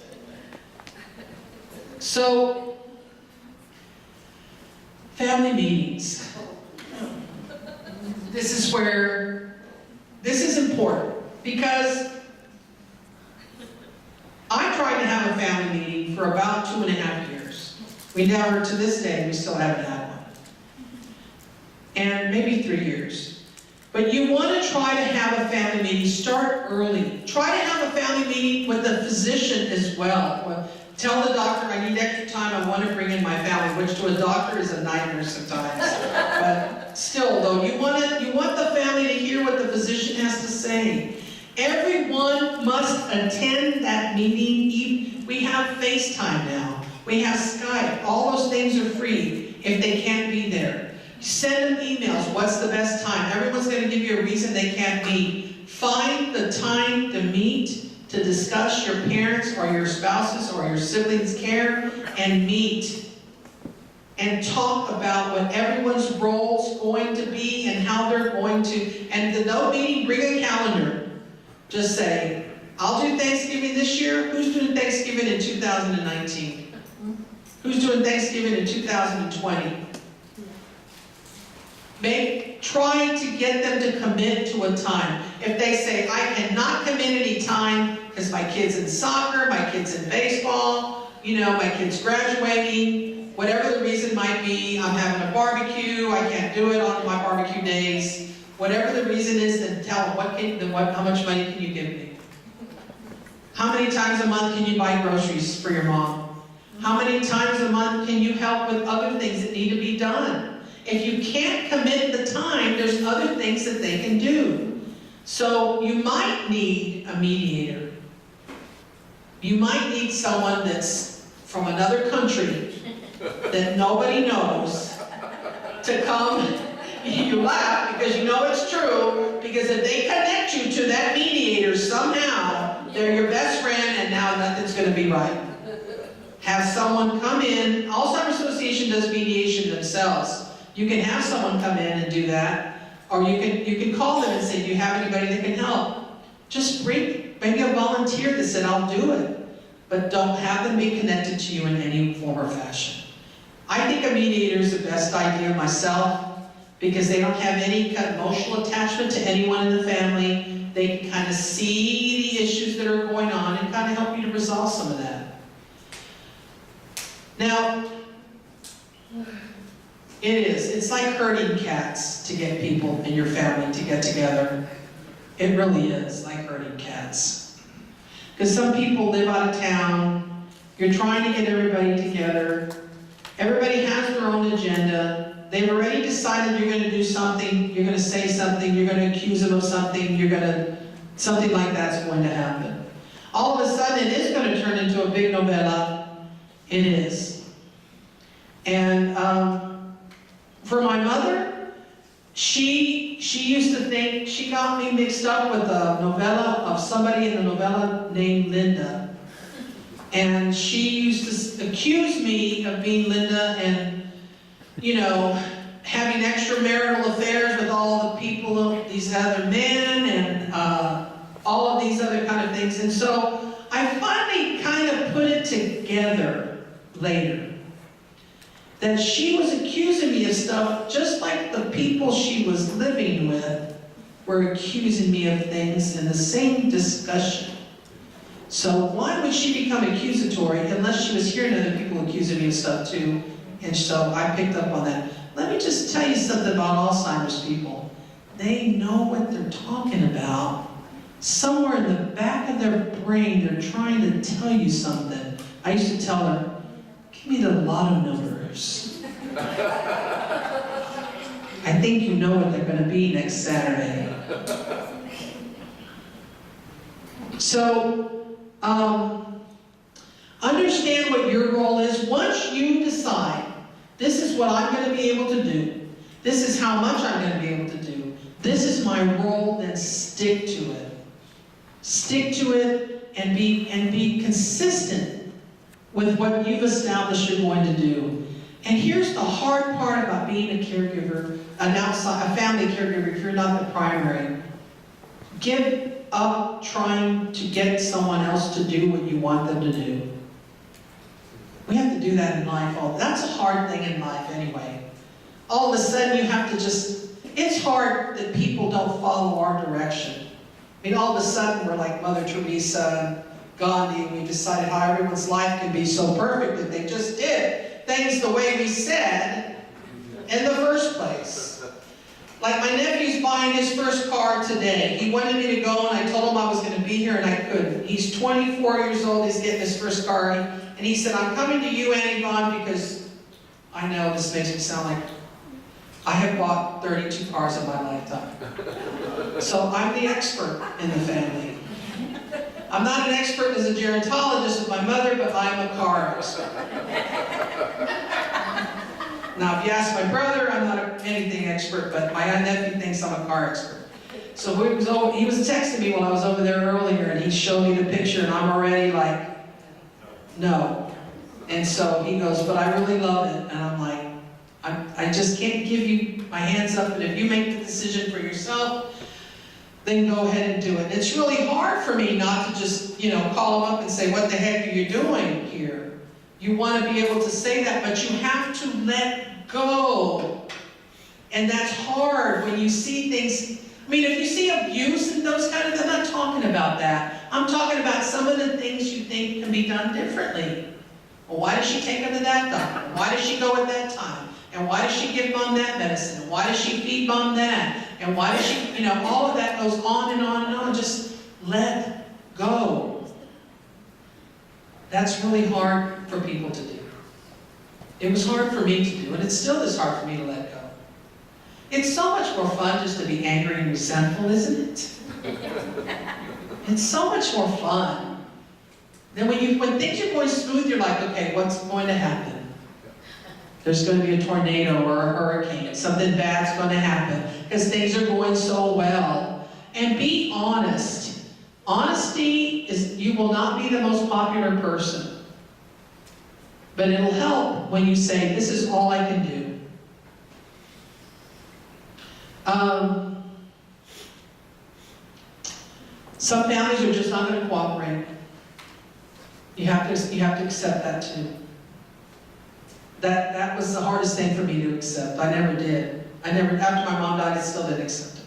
So, family meetings. This is important because I tried to have a family meeting for about 2.5 years. To this day, we still haven't had one. And maybe 3 years. But you want to try to have a family meeting. Start early. Try to have a family meeting with the physician as well. Tell the doctor, I need extra time, I want to bring in my family, which to a doctor is a nightmare sometimes. But still, though, you want the family to hear what the physician has to say. Everyone must attend that meeting. We have FaceTime now. We have Skype. All those things are free if they can't be there. Send them emails. What's the best time? Everyone's going to give you a reason they can't meet. Find the time to meet, to discuss your parents or your spouses or your siblings' care, and meet. And talk about what everyone's role's going to be and how they're going to. And the no meeting, bring a calendar. Just say, I'll do Thanksgiving this year. Who's doing Thanksgiving in 2019? Who's doing Thanksgiving in 2020? Try to get them to commit to a time. If they say, I cannot commit any time because my kid's in soccer, my kid's in baseball, my kid's graduating, whatever the reason might be, I'm having a barbecue, I can't do it on my barbecue days. Whatever the reason is, then tell them how much money can you give me? How many times a month can you buy groceries for your mom? How many times a month can you help with other things that need to be done? If you can't commit the time, there's other things that they can do. So you might need a mediator. You might need someone that's from another country that nobody knows to come. You laugh because you know it's true, because if they connect you to that mediator somehow, they're your best friend and now nothing's going to be right. Have someone come in. Alzheimer's Association does mediation themselves. You can have someone come in and do that, or you can call them and say, do you have anybody that can help? Just bring maybe a volunteer that said, I'll do it, but don't have them be connected to you in any form or fashion. I think a mediator is the best idea myself, because they don't have any kind of emotional attachment to anyone in the family. They can kind of see the issues that are going on and kind of help you to resolve some of that. Now, it's like herding cats to get people in your family to get together. It really is like herding cats. Because some people live out of town, you're trying to get everybody together, everybody has their own agenda, they've already decided you're going to do something, you're going to say something, you're going to accuse them of something, something like that's going to happen. All of a sudden it is going to turn into a big novella. It is. And for my mother, she used to think, she got me mixed up with a novella of somebody in the novella named Linda. And she used to accuse me of being Linda and, having extramarital affairs with all the people, these other men, and all of these other kind of things. And so I finally kind of put it together later, that she was accusing me of stuff just like the people she was living with were accusing me of things in the same discussion. So why would she become accusatory unless she was hearing other people accusing me of stuff too? And so I picked up on that. Let me just tell you something about Alzheimer's people. They know what they're talking about. Somewhere in the back of their brain, they're trying to tell you something. I used to tell her, give me the lotto numbers. I think you know what they're going to be next Saturday. So, understand what your role is. Once you decide, this is what I'm going to be able to do, this is how much I'm going to be able to do, this is my role, then stick to it. Stick to it and be consistent with what you've established you're going to do. And here's the hard part about being a caregiver, a family caregiver, if you're not the primary. Give up trying to get someone else to do what you want them to do. We have to do that in life. That's a hard thing in life anyway. All of a sudden you have to it's hard that people don't follow our direction. I mean, all of a sudden we're like Mother Teresa and Gandhi, and we decided how everyone's life can be so perfect that they just did things the way we said in the first place. Like my nephew's buying his first car today. He wanted me to go and I told him I was going to be here and I couldn't. He's 24 years old, he's getting his first car. And he said, I'm coming to you, Aunt Yvonne, because I know this makes me sound like I have bought 32 cars in my lifetime. So I'm the expert in the family. I'm not an expert as a gerontologist with my mother, but I'm a car expert. Now, if you ask my brother, I'm not anything expert, but my nephew thinks I'm a car expert. So he was texting me while I was over there earlier, and he showed me the picture, and I'm already like, no. And so he goes, but I really love it. And I'm like, I just can't give you my hands up, but if you make the decision for yourself, then go ahead and do it. It's really hard for me not to just, call them up and say, what the heck are you doing here? You want to be able to say that, but you have to let go. And that's hard when you see things. I mean, if you see abuse and those kind of things, I'm not talking about that. I'm talking about some of the things you think can be done differently. Well, why does she take him to that doctor? Why does she go at that time? And why does she give mom that medicine? And why does she feed mom that? And why does she, all of that goes on and on and on. Just let go. That's really hard for people to do. It was hard for me to do, and it still is hard for me to let go. It's so much more fun just to be angry and resentful, isn't it? It's so much more fun. Then when things are going smooth, you're like, okay, what's going to happen? There's going to be a tornado or a hurricane. Something bad's going to happen because things are going so well. And be honest. Honesty is, you will not be the most popular person. But it'll help when you say, this is all I can do. Some families are just not going to cooperate. You have to accept that too. That was the hardest thing for me to accept. I never did. After my mom died, I still didn't accept it.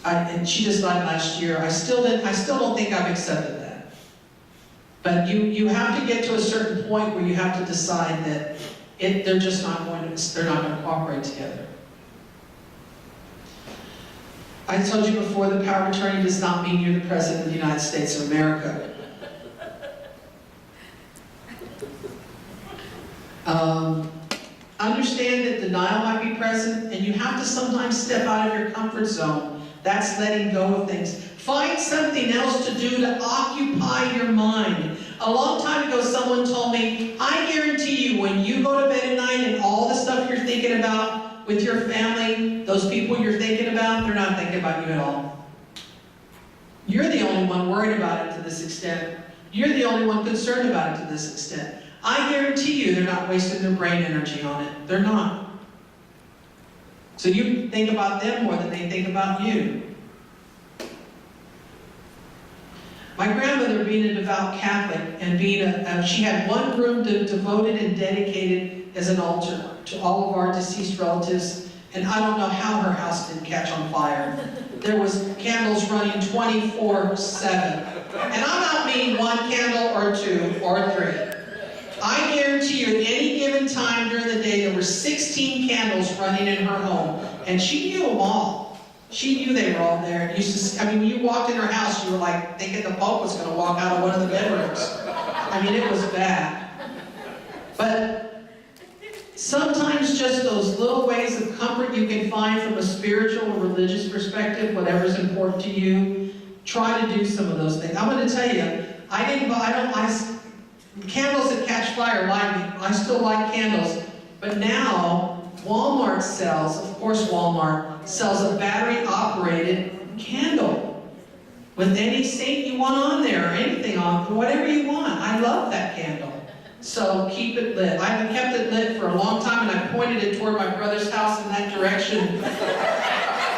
And she just died last year. I still don't think I've accepted that. But you have to get to a certain point where you have to decide that they're not going to cooperate together. I told you before, the power of attorney does not mean you're the President of the United States of America. Understand that denial might be present, and you have to sometimes step out of your comfort zone. That's letting go of things. Find something else to do to occupy your mind. A long time ago, someone told me, I guarantee you, when you go to bed at night and all the stuff you're thinking about with your family, those people you're thinking about, they're not thinking about you at all. You're the only one worried about it to this extent. You're the only one concerned about it to this extent. I guarantee you they're not wasting their brain energy on it. They're not. So you think about them more than they think about you. My grandmother, being a devout Catholic, and she had one room devoted and dedicated as an altar to all of our deceased relatives, and I don't know how her house didn't catch on fire. There was candles running 24/7. And I'm not meaning one candle or two or three. I guarantee you, at any given time during the day, there were 16 candles running in her home. And she knew them all. She knew they were all there. When you walked in her house, you were like thinking the Pope was going to walk out of one of the bedrooms. I mean, it was bad. But sometimes just those little ways of comfort you can find from a spiritual or religious perspective, whatever's important to you, try to do some of those things. I'm going to tell you, candles that catch fire light me. I still like candles. But now, Walmart sells a battery-operated candle with any saint you want on there, or anything on, whatever you want. I love that candle. So keep it lit. I've kept it lit for a long time, and I pointed it toward my brother's house in that direction,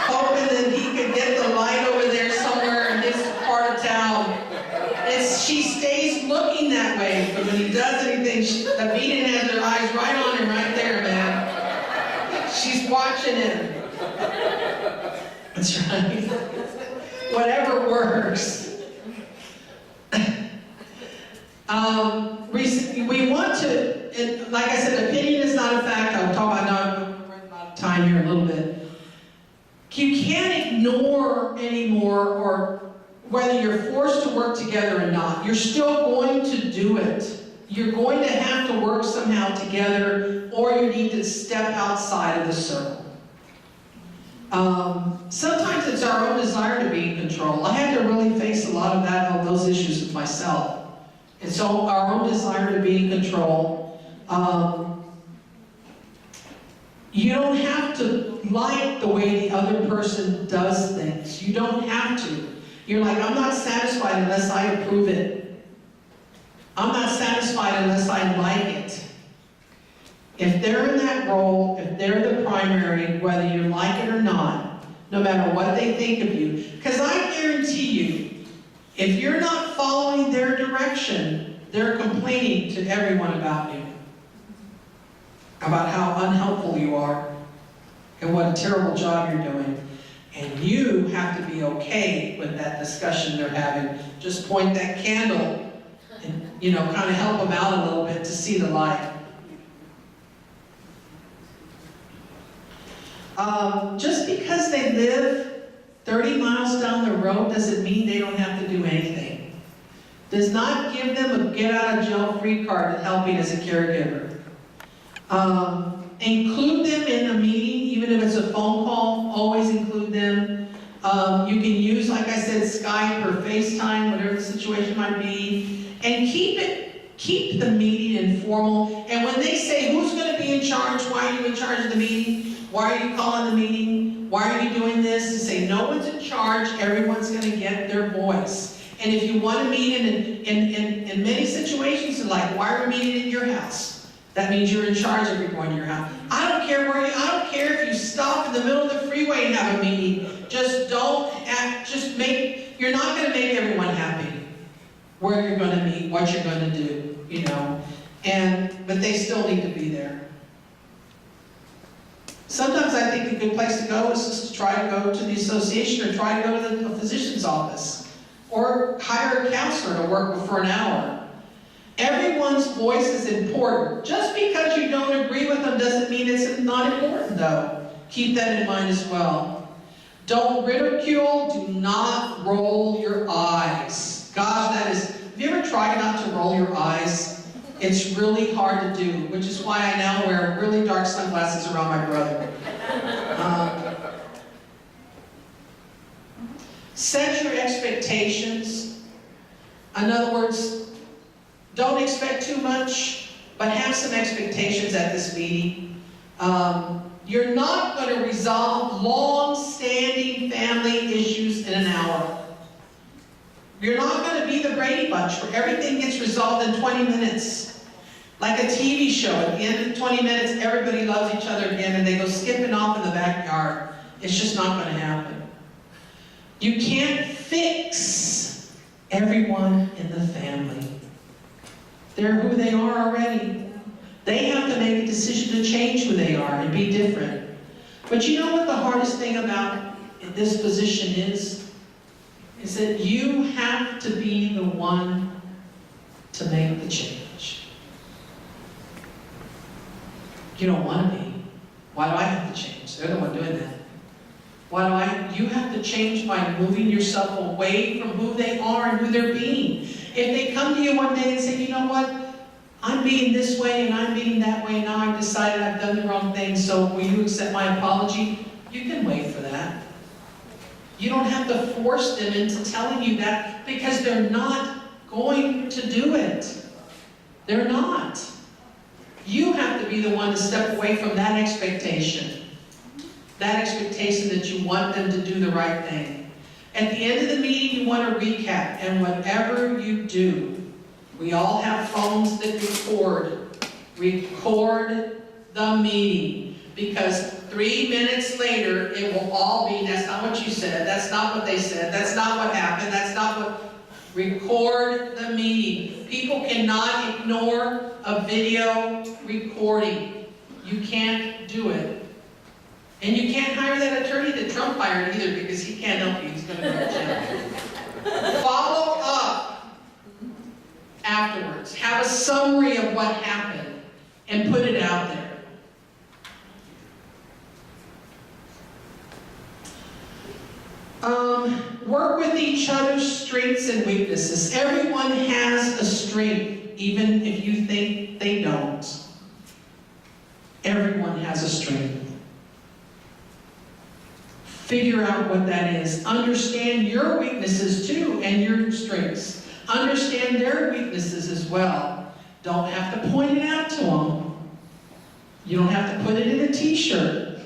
hoping that he could get the light over there somewhere in this part of town. She stays looking that way, but when he does anything, the beading has her eyes right on him right there, man. She's watching him. That's right. Whatever works. We want to, like I said, opinion is not a fact. I'll talk about now. time here in a little bit. You can't ignore anymore, or whether you're forced to work together or not, you're still going to do it. You're going to have to work somehow together, or you need to step outside of the circle. Sometimes it's our own desire to be in control. I had to really face a lot of those issues with myself. And so our own desire to be in control. You don't have to like the way the other person does things. You don't have to. You're like, I'm not satisfied unless I approve it. I'm not satisfied unless I like it. If they're in that role, if they're the primary, whether you like it or not, no matter what they think of you, because I guarantee you, if you're not following their direction, they're complaining to everyone about you, about how unhelpful you are, and what a terrible job you're doing. And you have to be okay with that discussion they're having. Just point that candle and, kind of help them out a little bit to see the light. Just because they live 30 miles down the road doesn't mean they don't have to do anything. Does not give them a get-out-of-jail-free card in helping as a caregiver. Include them in the meeting, even if it's a phone call, always include them. You can use, like I said, Skype or FaceTime, whatever the situation might be, and keep the meeting informal. And when they say, who's going to be in charge? Why are you in charge of the meeting? Why are you calling the meeting? Why are you doing this? To say, no one's in charge, everyone's going to get their voice. And if you want to meet in many situations, like, why are we meeting in your house? That means you're in charge if you're going to your house. I don't care if you stop in the middle of the freeway and have a meeting. Just don't act, you're not going to make everyone happy. Where you're going to meet, what you're going to do, but they still need to be there. Sometimes I think a good place to go is just to try to go to the association or try to go to the physician's office or hire a counselor to work for an hour. Everyone's voice is important. Just because you don't agree with them doesn't mean it's not important, though. Keep that in mind as well. Don't ridicule, do not roll your eyes. Gosh, have you ever tried not to roll your eyes? It's really hard to do, which is why I now wear really dark sunglasses around my brother. Set your expectations. In other words, don't expect too much, but have some expectations at this meeting. You're not going to resolve long-standing family issues in an hour. You're not going to be the Brady Bunch where everything gets resolved in 20 minutes. Like a TV show, at the end of 20 minutes, everybody loves each other again and they go skipping off in the backyard. It's just not going to happen. You can't fix everyone in the family. They're who they are already. They have to make a decision to change who they are and be different. But you know what the hardest thing about this position is? Is that you have to be the one to make the change. You don't want to be. Why do I have to change? They're the one doing that. You have to change by moving yourself away from who they are and who they're being. If they come to you one day and say, you know what? I'm being this way and I'm being that way, and now I've decided I've done the wrong thing, so will you accept my apology? You can wait for that. You don't have to force them into telling you that because they're not going to do it. They're not. You have to be the one to step away from that expectation. That expectation that you want them to do the right thing. At the end of the meeting, you want to recap. And whatever you do, we all have phones that record. Record the meeting. Because 3 minutes later, it will all be, that's not what you said, that's not what they said, that's not what happened, that's not what... Record the meeting. People cannot ignore a video recording. You can't do it. And you can't hire that attorney that Trump hired either because he can't help you. He's going to go to jail. Follow up afterwards. Have a summary of what happened and put it out there. Work with each other's strengths and weaknesses. Everyone has a strength, even if you think they don't. Everyone has a strength. Figure out what that is. Understand your weaknesses too, and your strengths. Understand their weaknesses as well. Don't have to point it out to them. You don't have to put it in a t-shirt.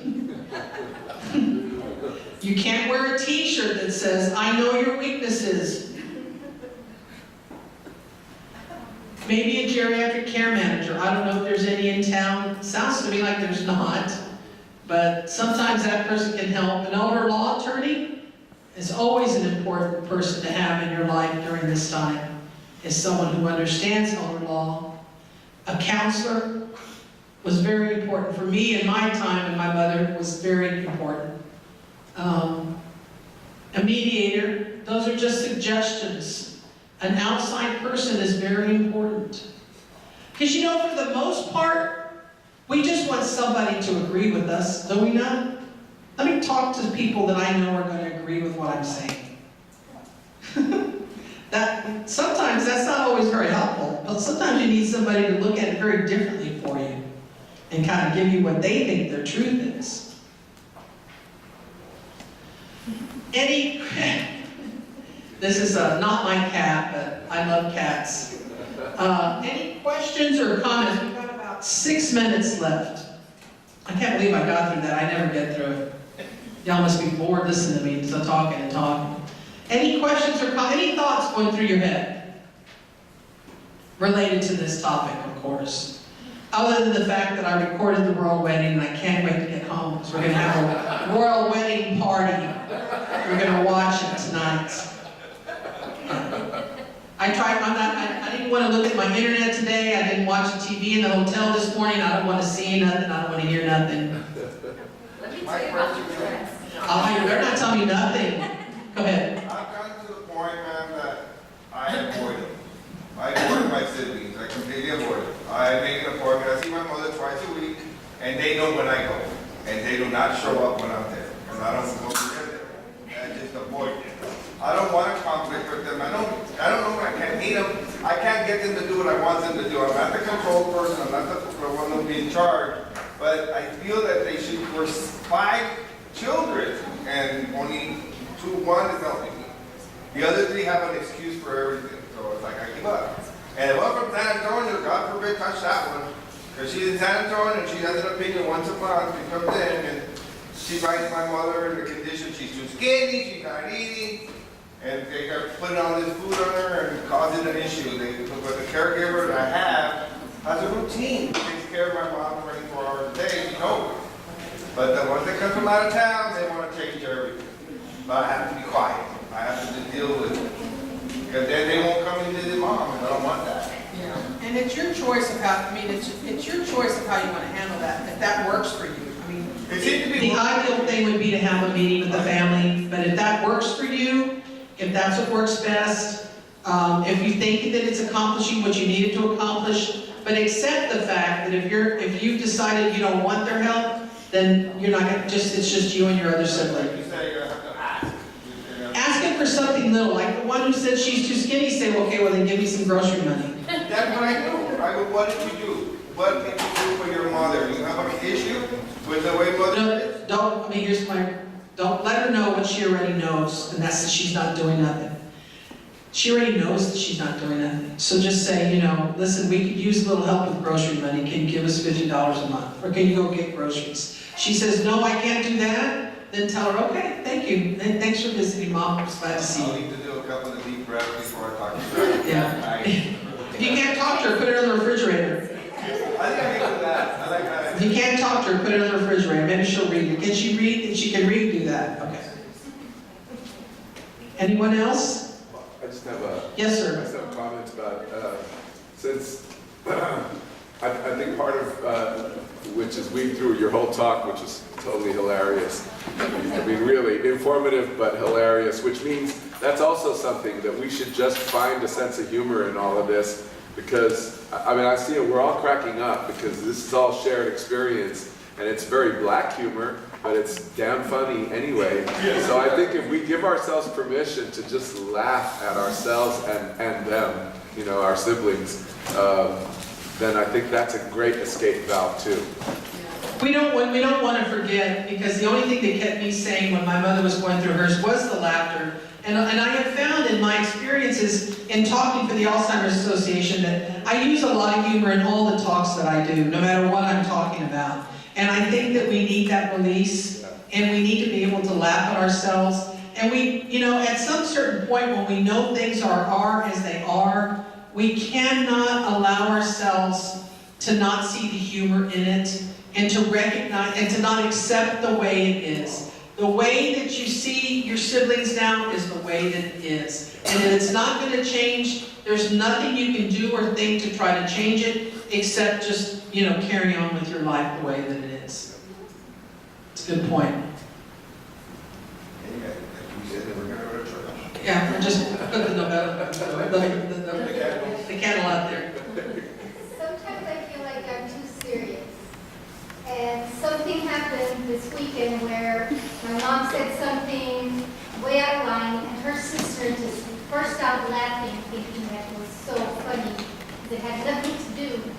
You can't wear a t-shirt that says, I know your weaknesses. Maybe a geriatric care manager. I don't know if there's any in town. Sounds to me like there's not. But sometimes that person can help. An elder law attorney is always an important person to have in your life during this time. Is someone who understands elder law. A counselor was very important for me in my time, and my mother was very important. A mediator, those are just suggestions. An outside person is very important. Because you know, for the most part, we just want somebody to agree with us, do we not? Let me talk to people that I know are going to agree with what I'm saying. Sometimes that's not always very helpful, but sometimes you need somebody to look at it very differently for you and kind of give you what they think their truth is. This is not my cat, but I love cats. Any questions or comments? We've got about 6 minutes left. I can't believe I got through that. I never get through it. Y'all must be bored listening to me, so talking and talking. Any questions or any thoughts going through your head? Related to this topic, of course. Other than the fact that I recorded the royal wedding and I can't wait to get home because we're going to have a royal wedding party. We're going to watch it tonight. I didn't want to look at my internet today. I didn't watch the TV in the hotel this morning. I don't want to see nothing. I don't want to hear nothing. Let me tell you about the dress. You better not tell me nothing. Go ahead. I've gotten to the point, man, that I avoid it. I avoid my siblings. I completely avoid it. I make an appointment. I see my mother twice a week, and they know when I go. And they do not show up when I'm there. Because I don't go to them. I just avoid it. I don't want to conflict with them. I don't know. I can't meet them. I can't get them to do what I want them to do. I'm not the control person. I'm not the one who'll be in charge. But I feel that they should, for 5 children, and only one is helping me. The other 3 have an excuse for everything. So it's like I give up. And the one from San Antonio, God forbid, touch that one. Because she's in San Antonio and she has an opinion once a month. She comes in and she writes my mother in the condition she's too skinny, she's not eating. And they got putting all this food on her and causing an issue. But the caregiver that I have has a routine. Takes care of my mom 24 hours a day. She knows. But the ones that come from out of town, they want to change everything. But I have to be quiet. I have to just deal with it. Because then they won't come and visit mom, and I don't want that. Yeah, and it's your choice of how, it's your choice of how you want to handle that, if that works for you. The ideal thing would be to have a meeting with the family, but if that works for you, if that's what works best, if you think that it's accomplishing what you needed to accomplish, but accept the fact that if you've decided you don't want their help, then you're not going to, it's just you and your other sibling. You say you have to ask. Asking for something little, like the one who said she's too skinny, say, well, okay, well then give me some grocery money. That's what I do. What did you do? What did you do for your mother? You have an issue with the way mother is? Don't let her know what she already knows, and that's that she's not doing nothing. She already knows that she's not doing nothing. So just say, listen, we could use a little help with grocery money. Can you give us $50 a month? Or can you go get groceries? She says, no, I can't do that. Then tell her, okay, thank you. And thanks for visiting, Mom. It's glad to see you. I'll need to do a couple of deep breaths before I talk to her. Yeah. If you can't talk to her, put it on the refrigerator. I think I can do that. I like that. If you can't talk to her, put it on the refrigerator. Maybe she'll read it. Can she read? If she can read, do that. Okay. Anyone else? I just have a Yes, sir. I just have comments about since I think part of which is weaved through your whole talk, which is totally hilarious. I mean, really informative but hilarious, which means that's also something that we should just find a sense of humor in all of this, because I see it. We're all cracking up because this is all shared experience, and it's very black humor. but it's damn funny anyway. So I think if we give ourselves permission to just laugh at ourselves and them, you know, our siblings, then I think that's a great escape valve too. We don't want to forget, because the only thing that kept me sane when my mother was going through hers was the laughter. And I have found in my experiences in talking for the Alzheimer's Association that I use a lot of humor in all the talks that I do, no matter what I'm talking about. And I think that we need that release, and we need to be able to laugh at ourselves. And we, you know, at some certain point when we know things are as they are, we cannot allow ourselves to not see the humor in it, and to recognize, and to not accept the way it is. The way that you see your siblings now is the way that it is. And if it's not going to change, there's nothing you can do or think to try to change it, except just, you know, carry on with your life the way that it is. It's a good point. We said that we're gonna go to church. Yeah, we'll just put the candle out there. Sometimes I feel like I'm too serious. And something happened this weekend where my mom said something way out of line, and her sister just burst out laughing, thinking that it was so funny. It had nothing to do.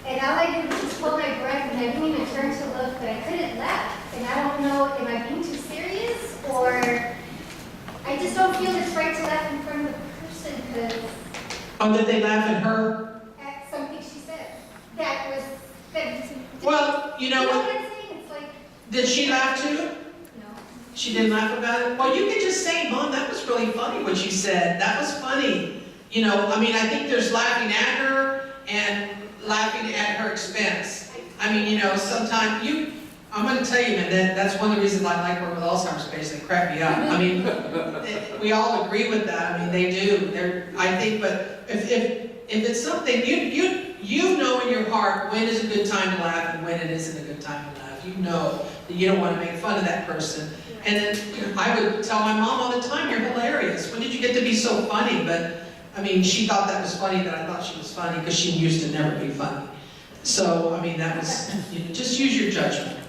And all I did was just hold my breath, and I didn't even turn to look, but I couldn't laugh. And I don't know, am I being too serious? Or I just don't feel it's right to laugh in front of the person because Oh, did they laugh at her? at something she said that was, Well, you know you know what? what I'm saying? It's like, Did she laugh too? no. She didn't laugh about it? Well, you could just say, Mom, that was really funny what you said. That was funny. You know, I mean, I think there's laughing at her and laughing at her expense. I mean, you know, sometimes I'm going to tell you, man, that's one of the reasons I like working with Alzheimer's patients. They crack me up. I mean, we all agree with that. I mean, they do. I think, but if it's something, you know in your heart when is a good time to laugh and when it isn't a good time to laugh. You know that you don't want to make fun of that person. And then I would tell my mom all the time, you're hilarious. When did you get to be so funny? But, I mean, she thought that was funny that I thought she was funny because she used to never be funny. So, I mean, that was, just use your judgment.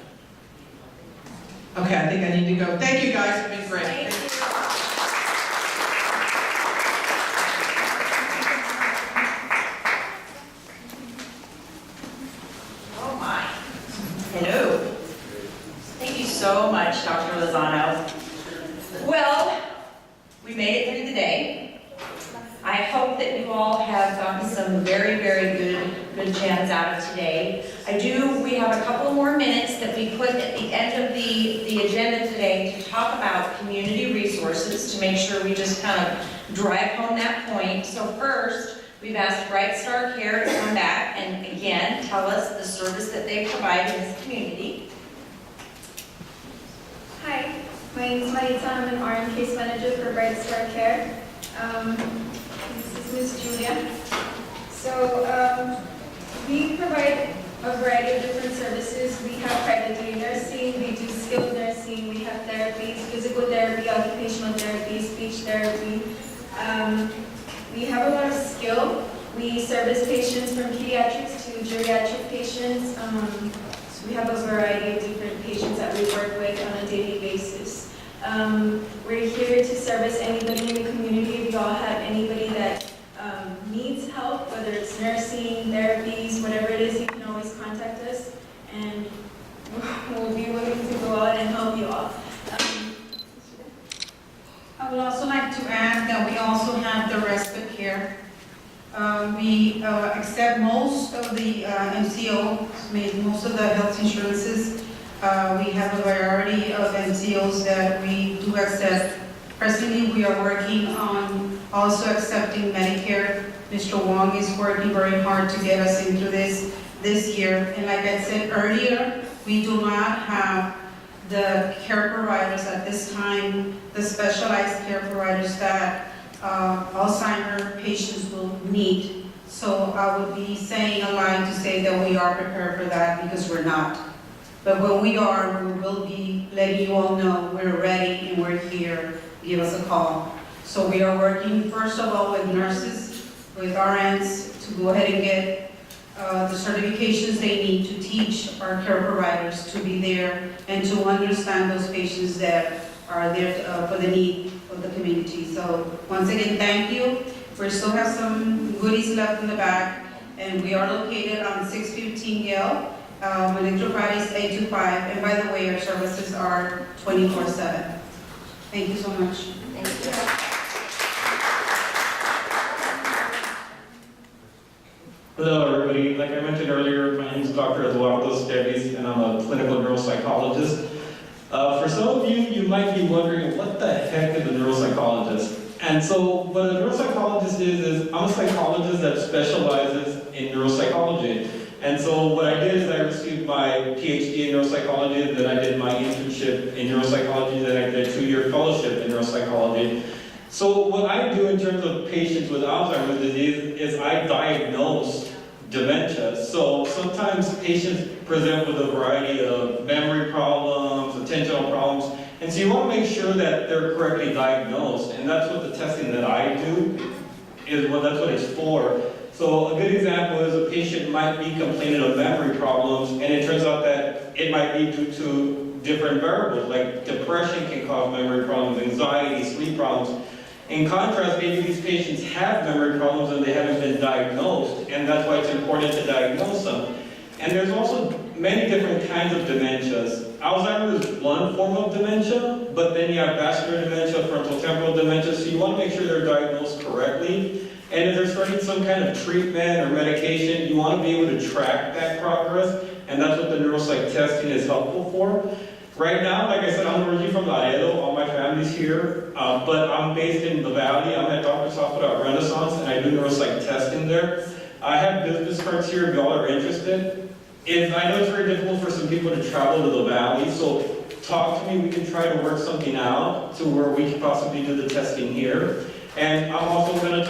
Okay, I think I need to go. Thank you guys, it's been great. Oh my. Hello. Thank you so much, Dr. Lozano. Well, we made it through the day. I hope that you all have gotten some very, very good gems out of today. We have a couple more minutes that we put at the end of the agenda today to talk about community resources, to make sure we just kind of drive home that point. So first, we've asked Bright Star Care to come back and again tell us the service that they provide in this community. Hi, my name is Marita. I'm an RN case manager for Bright Star Care. This is Ms. Julia. So we provide a variety of different services. We have private nursing, we do skilled nursing, we have therapies, physical therapy, occupational therapy, speech therapy. We have a lot of skill. We service patients from pediatrics to geriatric patients. So we have a variety of different patients that we work with on a daily basis. We're here to service anybody in the community. If y'all have anybody that needs help, whether it's nursing, therapies, whatever it is, you can always contact us, and we'll be willing to go out and help you all. I would also like to add that we also have the respite care. We accept most of the MCO, most of the health insurances. We have a variety of MCOs that we do accept. Presently, we are working on also accepting Medicare. Mr. Wong is working very hard to get us into this year. And like I said earlier, we do not have the care providers at this time, the specialized care providers that Alzheimer patients will need. So I would be saying a lie to say that we are prepared for that, because we're not. But when we are, we will be letting you all know we're ready and we're here. Give us a call. So we are working first of all with nurses, with RNs, to go ahead and get the certifications they need to teach our care providers to be there and to understand those patients that are there for the need of the community. So once again, thank you. We still have some goodies left in the back, and we are located on 615 Yale. Monday through Fridays, 8 to 5. And by the way, our services are 24/7. Thank you so much. Thank you. Hello, everybody. Like I mentioned earlier, my name is Dr. Eduardo Esteves, and I'm a clinical neuropsychologist. For some of you, you might be wondering, what the heck is a neuropsychologist? And so, what a neuropsychologist is I'm a psychologist that specializes in neuropsychology. And so, what I did is I received my PhD in neuropsychology, then I did my internship in neuropsychology, then I did a 2-year fellowship in neuropsychology. So what I do in terms of patients with Alzheimer's disease is I diagnose dementia. So sometimes patients present with a variety of memory problems, attentional problems, and so you want to make sure that they're correctly diagnosed, and that's what the testing that I do is that's what it's for. So a good example is a patient might be complaining of memory problems, and it turns out that it might be due to different variables, like depression can cause memory problems, anxiety, sleep problems. In contrast, maybe these patients have memory problems and they haven't been diagnosed, and that's why it's important to diagnose them. And there's also many different kinds of dementias. Alzheimer's is one form of dementia, but then you have vascular dementia, frontotemporal dementia, so you want to make sure they're diagnosed correctly. And if they're starting some kind of treatment or medication, you want to be able to track that progress, and that's what the neuropsych testing is helpful for. Right now, like I said, I'm originally from Laredo, all my family's here, but I'm based in the Valley. I'm at Doctor's Hospital at Renaissance, and I do neuropsych testing there. I have business cards here if y'all are interested. I know it's very difficult for some people to travel to the Valley, so talk to me. We can try to work something out to where we can possibly do the testing here. And I'm also going to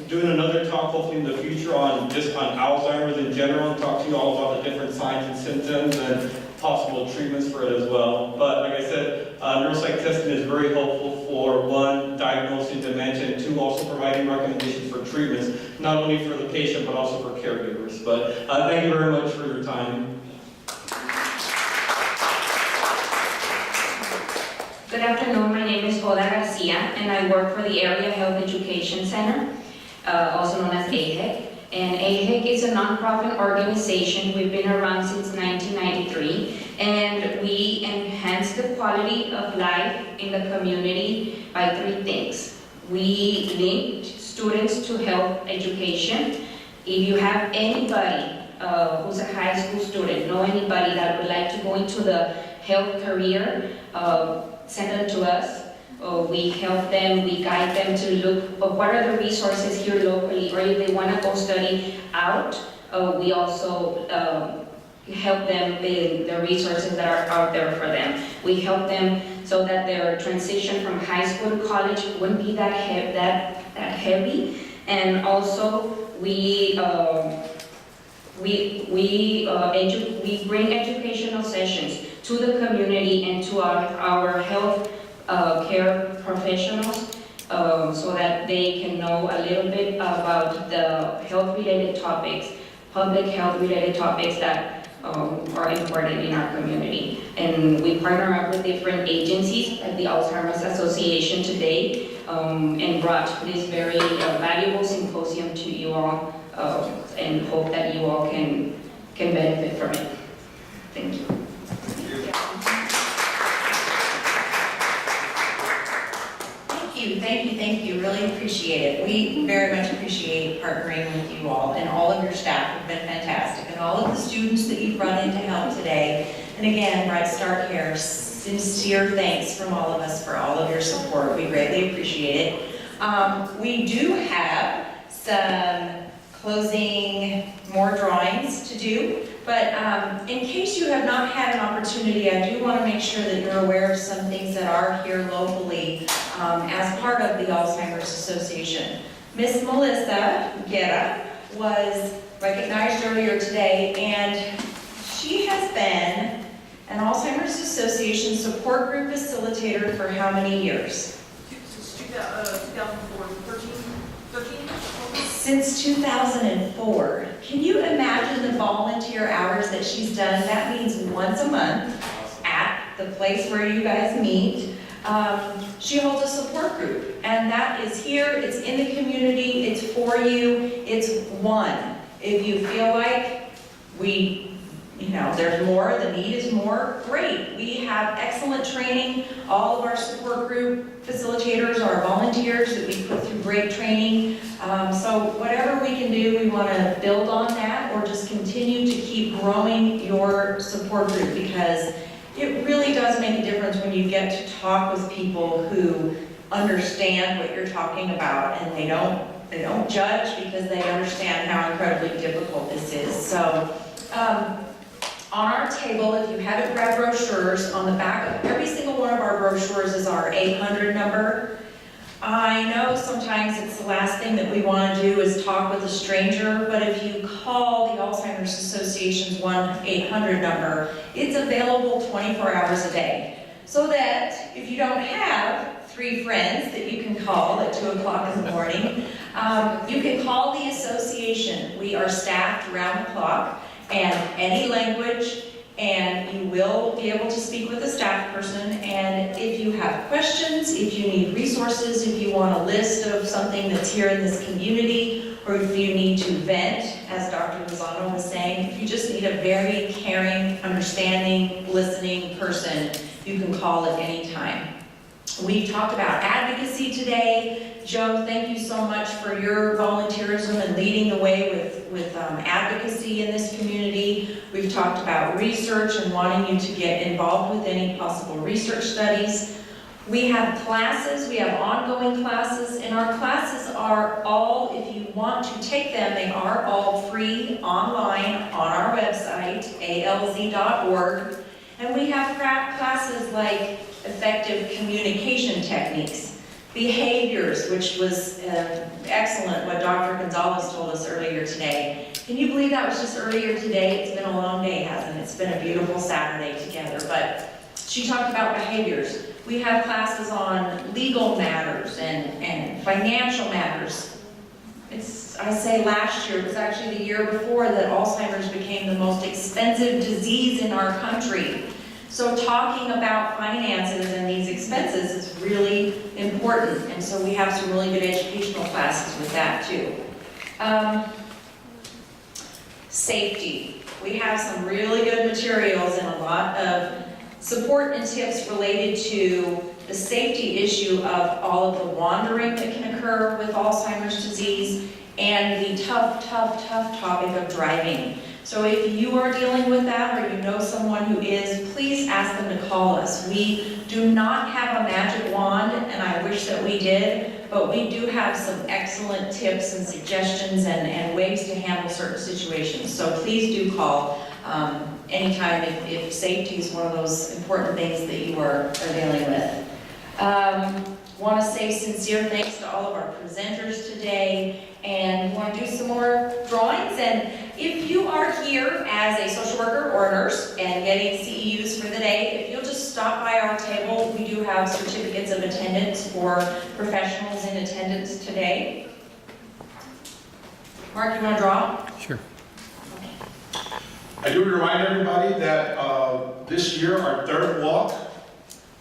doing another talk hopefully in the future on Alzheimer's in general, and talk to you all about the different signs and symptoms and possible treatments for it as well. But like I said, neuropsych testing is very helpful for 1, diagnosing dementia, and 2, also providing recommendations for treatments, not only for the patient but also for caregivers. But thank you very much for your time. Good afternoon, my name is Oda Garcia, and I work for the Area Health Education Center, also known as AHEC. And AHEC is a nonprofit organization. We've been around since 1993, and we enhance the quality of life in the community by 3 things. We link students to health education. If you have anybody who's a high school student, know anybody that would like to go into the health career, send them to us. We help them, we guide them to look at what are the resources here locally, or if they want to go study out, we also help them with the resources that are out there for them. We help them so that their transition from high school to college wouldn't be that heavy. And also we bring educational sessions to the community and to our health care professionals so that they can know a little bit about the health-related topics, public health-related topics that are important in our community. And we partner up with different agencies like the Alzheimer's Association today and brought this very valuable symposium to you all and hope that you all can benefit from it. Thank you. Thank you, really appreciate it. We very much appreciate partnering with you all, and all of your staff have been fantastic, and all of the students that you've brought in to help today. And again, Bright Star Care, sincere thanks from all of us for all of your support. We greatly appreciate it. We do have some closing, more drawings to do, but in case you have not had an opportunity, I do want to make sure that you're aware of some things that are here locally as part of the Alzheimer's Association. Miss Melissa Guerra was recognized earlier today, and she has been an Alzheimer's Association support group facilitator for how many years? Since 2004, 13? Since 2004. Can you imagine that she's done. That means once a month at the place where you guys meet. She holds a support group, and that is here, it's in the community, it's for you, it's one. If you feel like there's more, the need is more, great. We have excellent training. All of our support group facilitators are volunteers that we put through great training. So whatever we can do, we want to build on that or just continue to keep growing your support group, because it really does make a difference when you get to talk with people who understand what you're talking about, and they don't judge, because they understand how incredibly difficult this is. So on our table, if you haven't grabbed brochures, on the back of every single one of our brochures is our 800 number. I know sometimes it's the last thing that we want to do is talk with a stranger, but if you call the Alzheimer's Association's 1-800 number, it's available 24 hours a day. So that if you don't have 3 friends that you can call at 2 o'clock in the morning, you can call the association. We are staffed around the clock, and any language, and you will be able to speak with a staff person. And if you have questions, if you need resources, if you want a list of something that's here in this community, or if you need to vent, as Dr. Lozano was saying, if you just need a very caring, understanding, listening person, you can call at any time. We've talked about advocacy today. Joe, thank you so much for your volunteerism and leading the way with advocacy in this community. We've talked about research and wanting you to get involved with any possible research studies. We have classes, we have ongoing classes, and our classes are all, if you want to take them, they are all free online on our website, alz.org. And we have classes like effective communication techniques, behaviors, which was excellent what Dr. Gonzalez told us earlier today. Can you believe that was just earlier today? It's been a long day, hasn't it? It's been a beautiful Saturday together, but she talked about behaviors. We have classes on legal matters and financial matters. I say last year, it was actually the year before, that Alzheimer's became the most expensive disease in our country. So talking about finances and these expenses is really important, and so we have some really good educational classes with that too. Safety. We have some really good materials and a lot of support and tips related to the safety issue of all of the wandering that can occur with Alzheimer's disease and the tough topic of driving. So if you are dealing with that, or you know someone who is, please ask them to call us. We do not have a magic wand, and I wish that we did, but we do have some excellent tips and suggestions and ways to handle certain situations. So please do call anytime if safety is one of those important things that you are dealing with. Want to say sincere thanks to all of our presenters today, and want to do some more drawings. And if you are here as a social worker or a nurse and getting CEUs for the day, if you'll just stop by our table, we do have certificates of attendance for professionals in attendance today. Mark, you want to draw? Sure. I do remind everybody that this year, our third walk,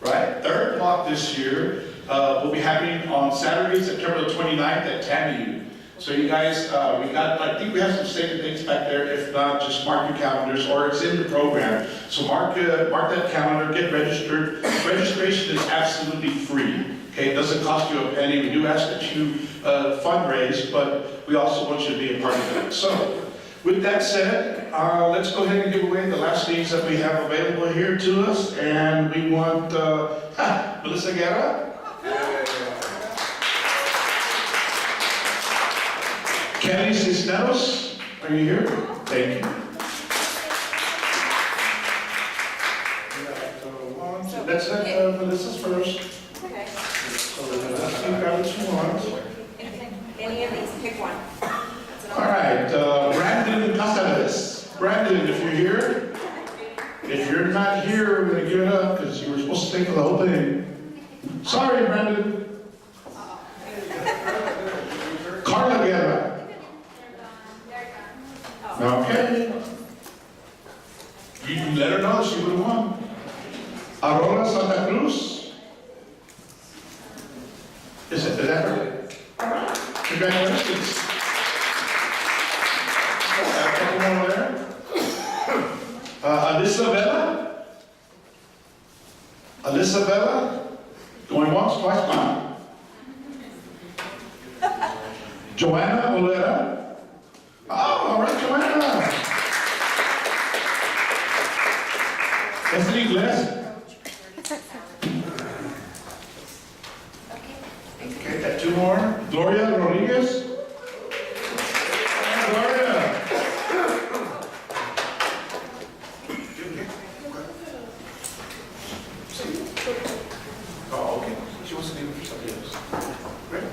right? Third walk this year will be happening on Saturday, September the 29th at TAMU. So you guys, I think we have some save dates back there. If not, just mark your calendars, or it's in the program. So mark that calendar, get registered. Registration is absolutely free. Okay, it doesn't cost you a penny. We do ask that you fundraise, but we also want you to be a part of that. So with that said, let's go ahead and give away the last names that we have available here to us. And we want Melissa Guerra. Kelly Cisneros, are you here? Thank you. Let's have Melissa's first. Okay. So let's see what you want. Any of these, pick one. All right, Brandon Casares. Brandon, if you're here. If you're not here, we're gonna give it up because you were supposed to stay for the whole thing. Sorry, Brandon. Carla Guerra. Okay. You let her know she would have won. Aurora Santa Cruz. Is that her? Congratulations. A couple more there. Alyssa Vela. Alyssa Vela. Going once, twice, now. Joanna Olera. Oh, all right, Joanna. ¿Es en inglés? Okay, got two more. Gloria Rodriguez. Gloria. Oh, okay. She wants to leave it for somebody else. Great.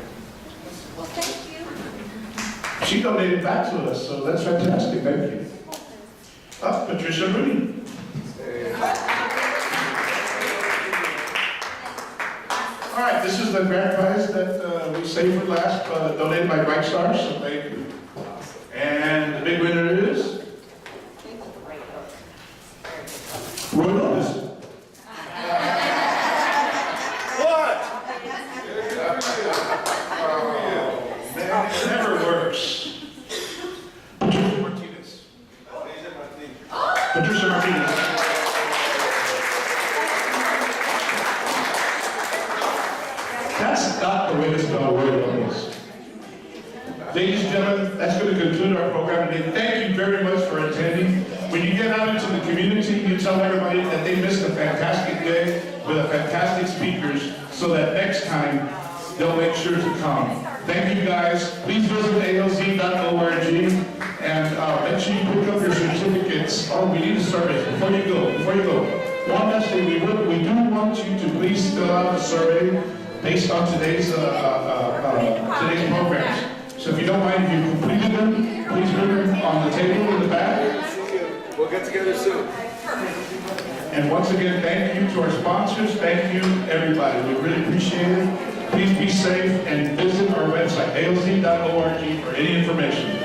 Well, thank you. She donated back to us, so that's fantastic. Thank you. Patricia Rooney. All right, this is the grand prize that we saved for last, donated by Bright Stars, so thank you. And the big winner is Roy Lopez. What? Man, it never works. Patricia Martinez. Patricia Martinez. That's not the way to spell Roy Lopez. Ladies and gentlemen, that's going to conclude our program today. Thank you very much for attending. When you get out into the community, you tell everybody that they missed a fantastic day with a fantastic speakers, so that next time they'll make sure to come. Thank you guys. Please visit alz.org and make sure you pick up your certificates. Oh, we need a survey before you go. One last thing, we do want you to please fill out a survey based on today's programs. So if you don't mind, if you completed them, please put them on the table in the back. We'll get together soon. And once again, thank you to our sponsors. Thank you, everybody. We really appreciate it. Please be safe and visit our website, alz.org, for any information.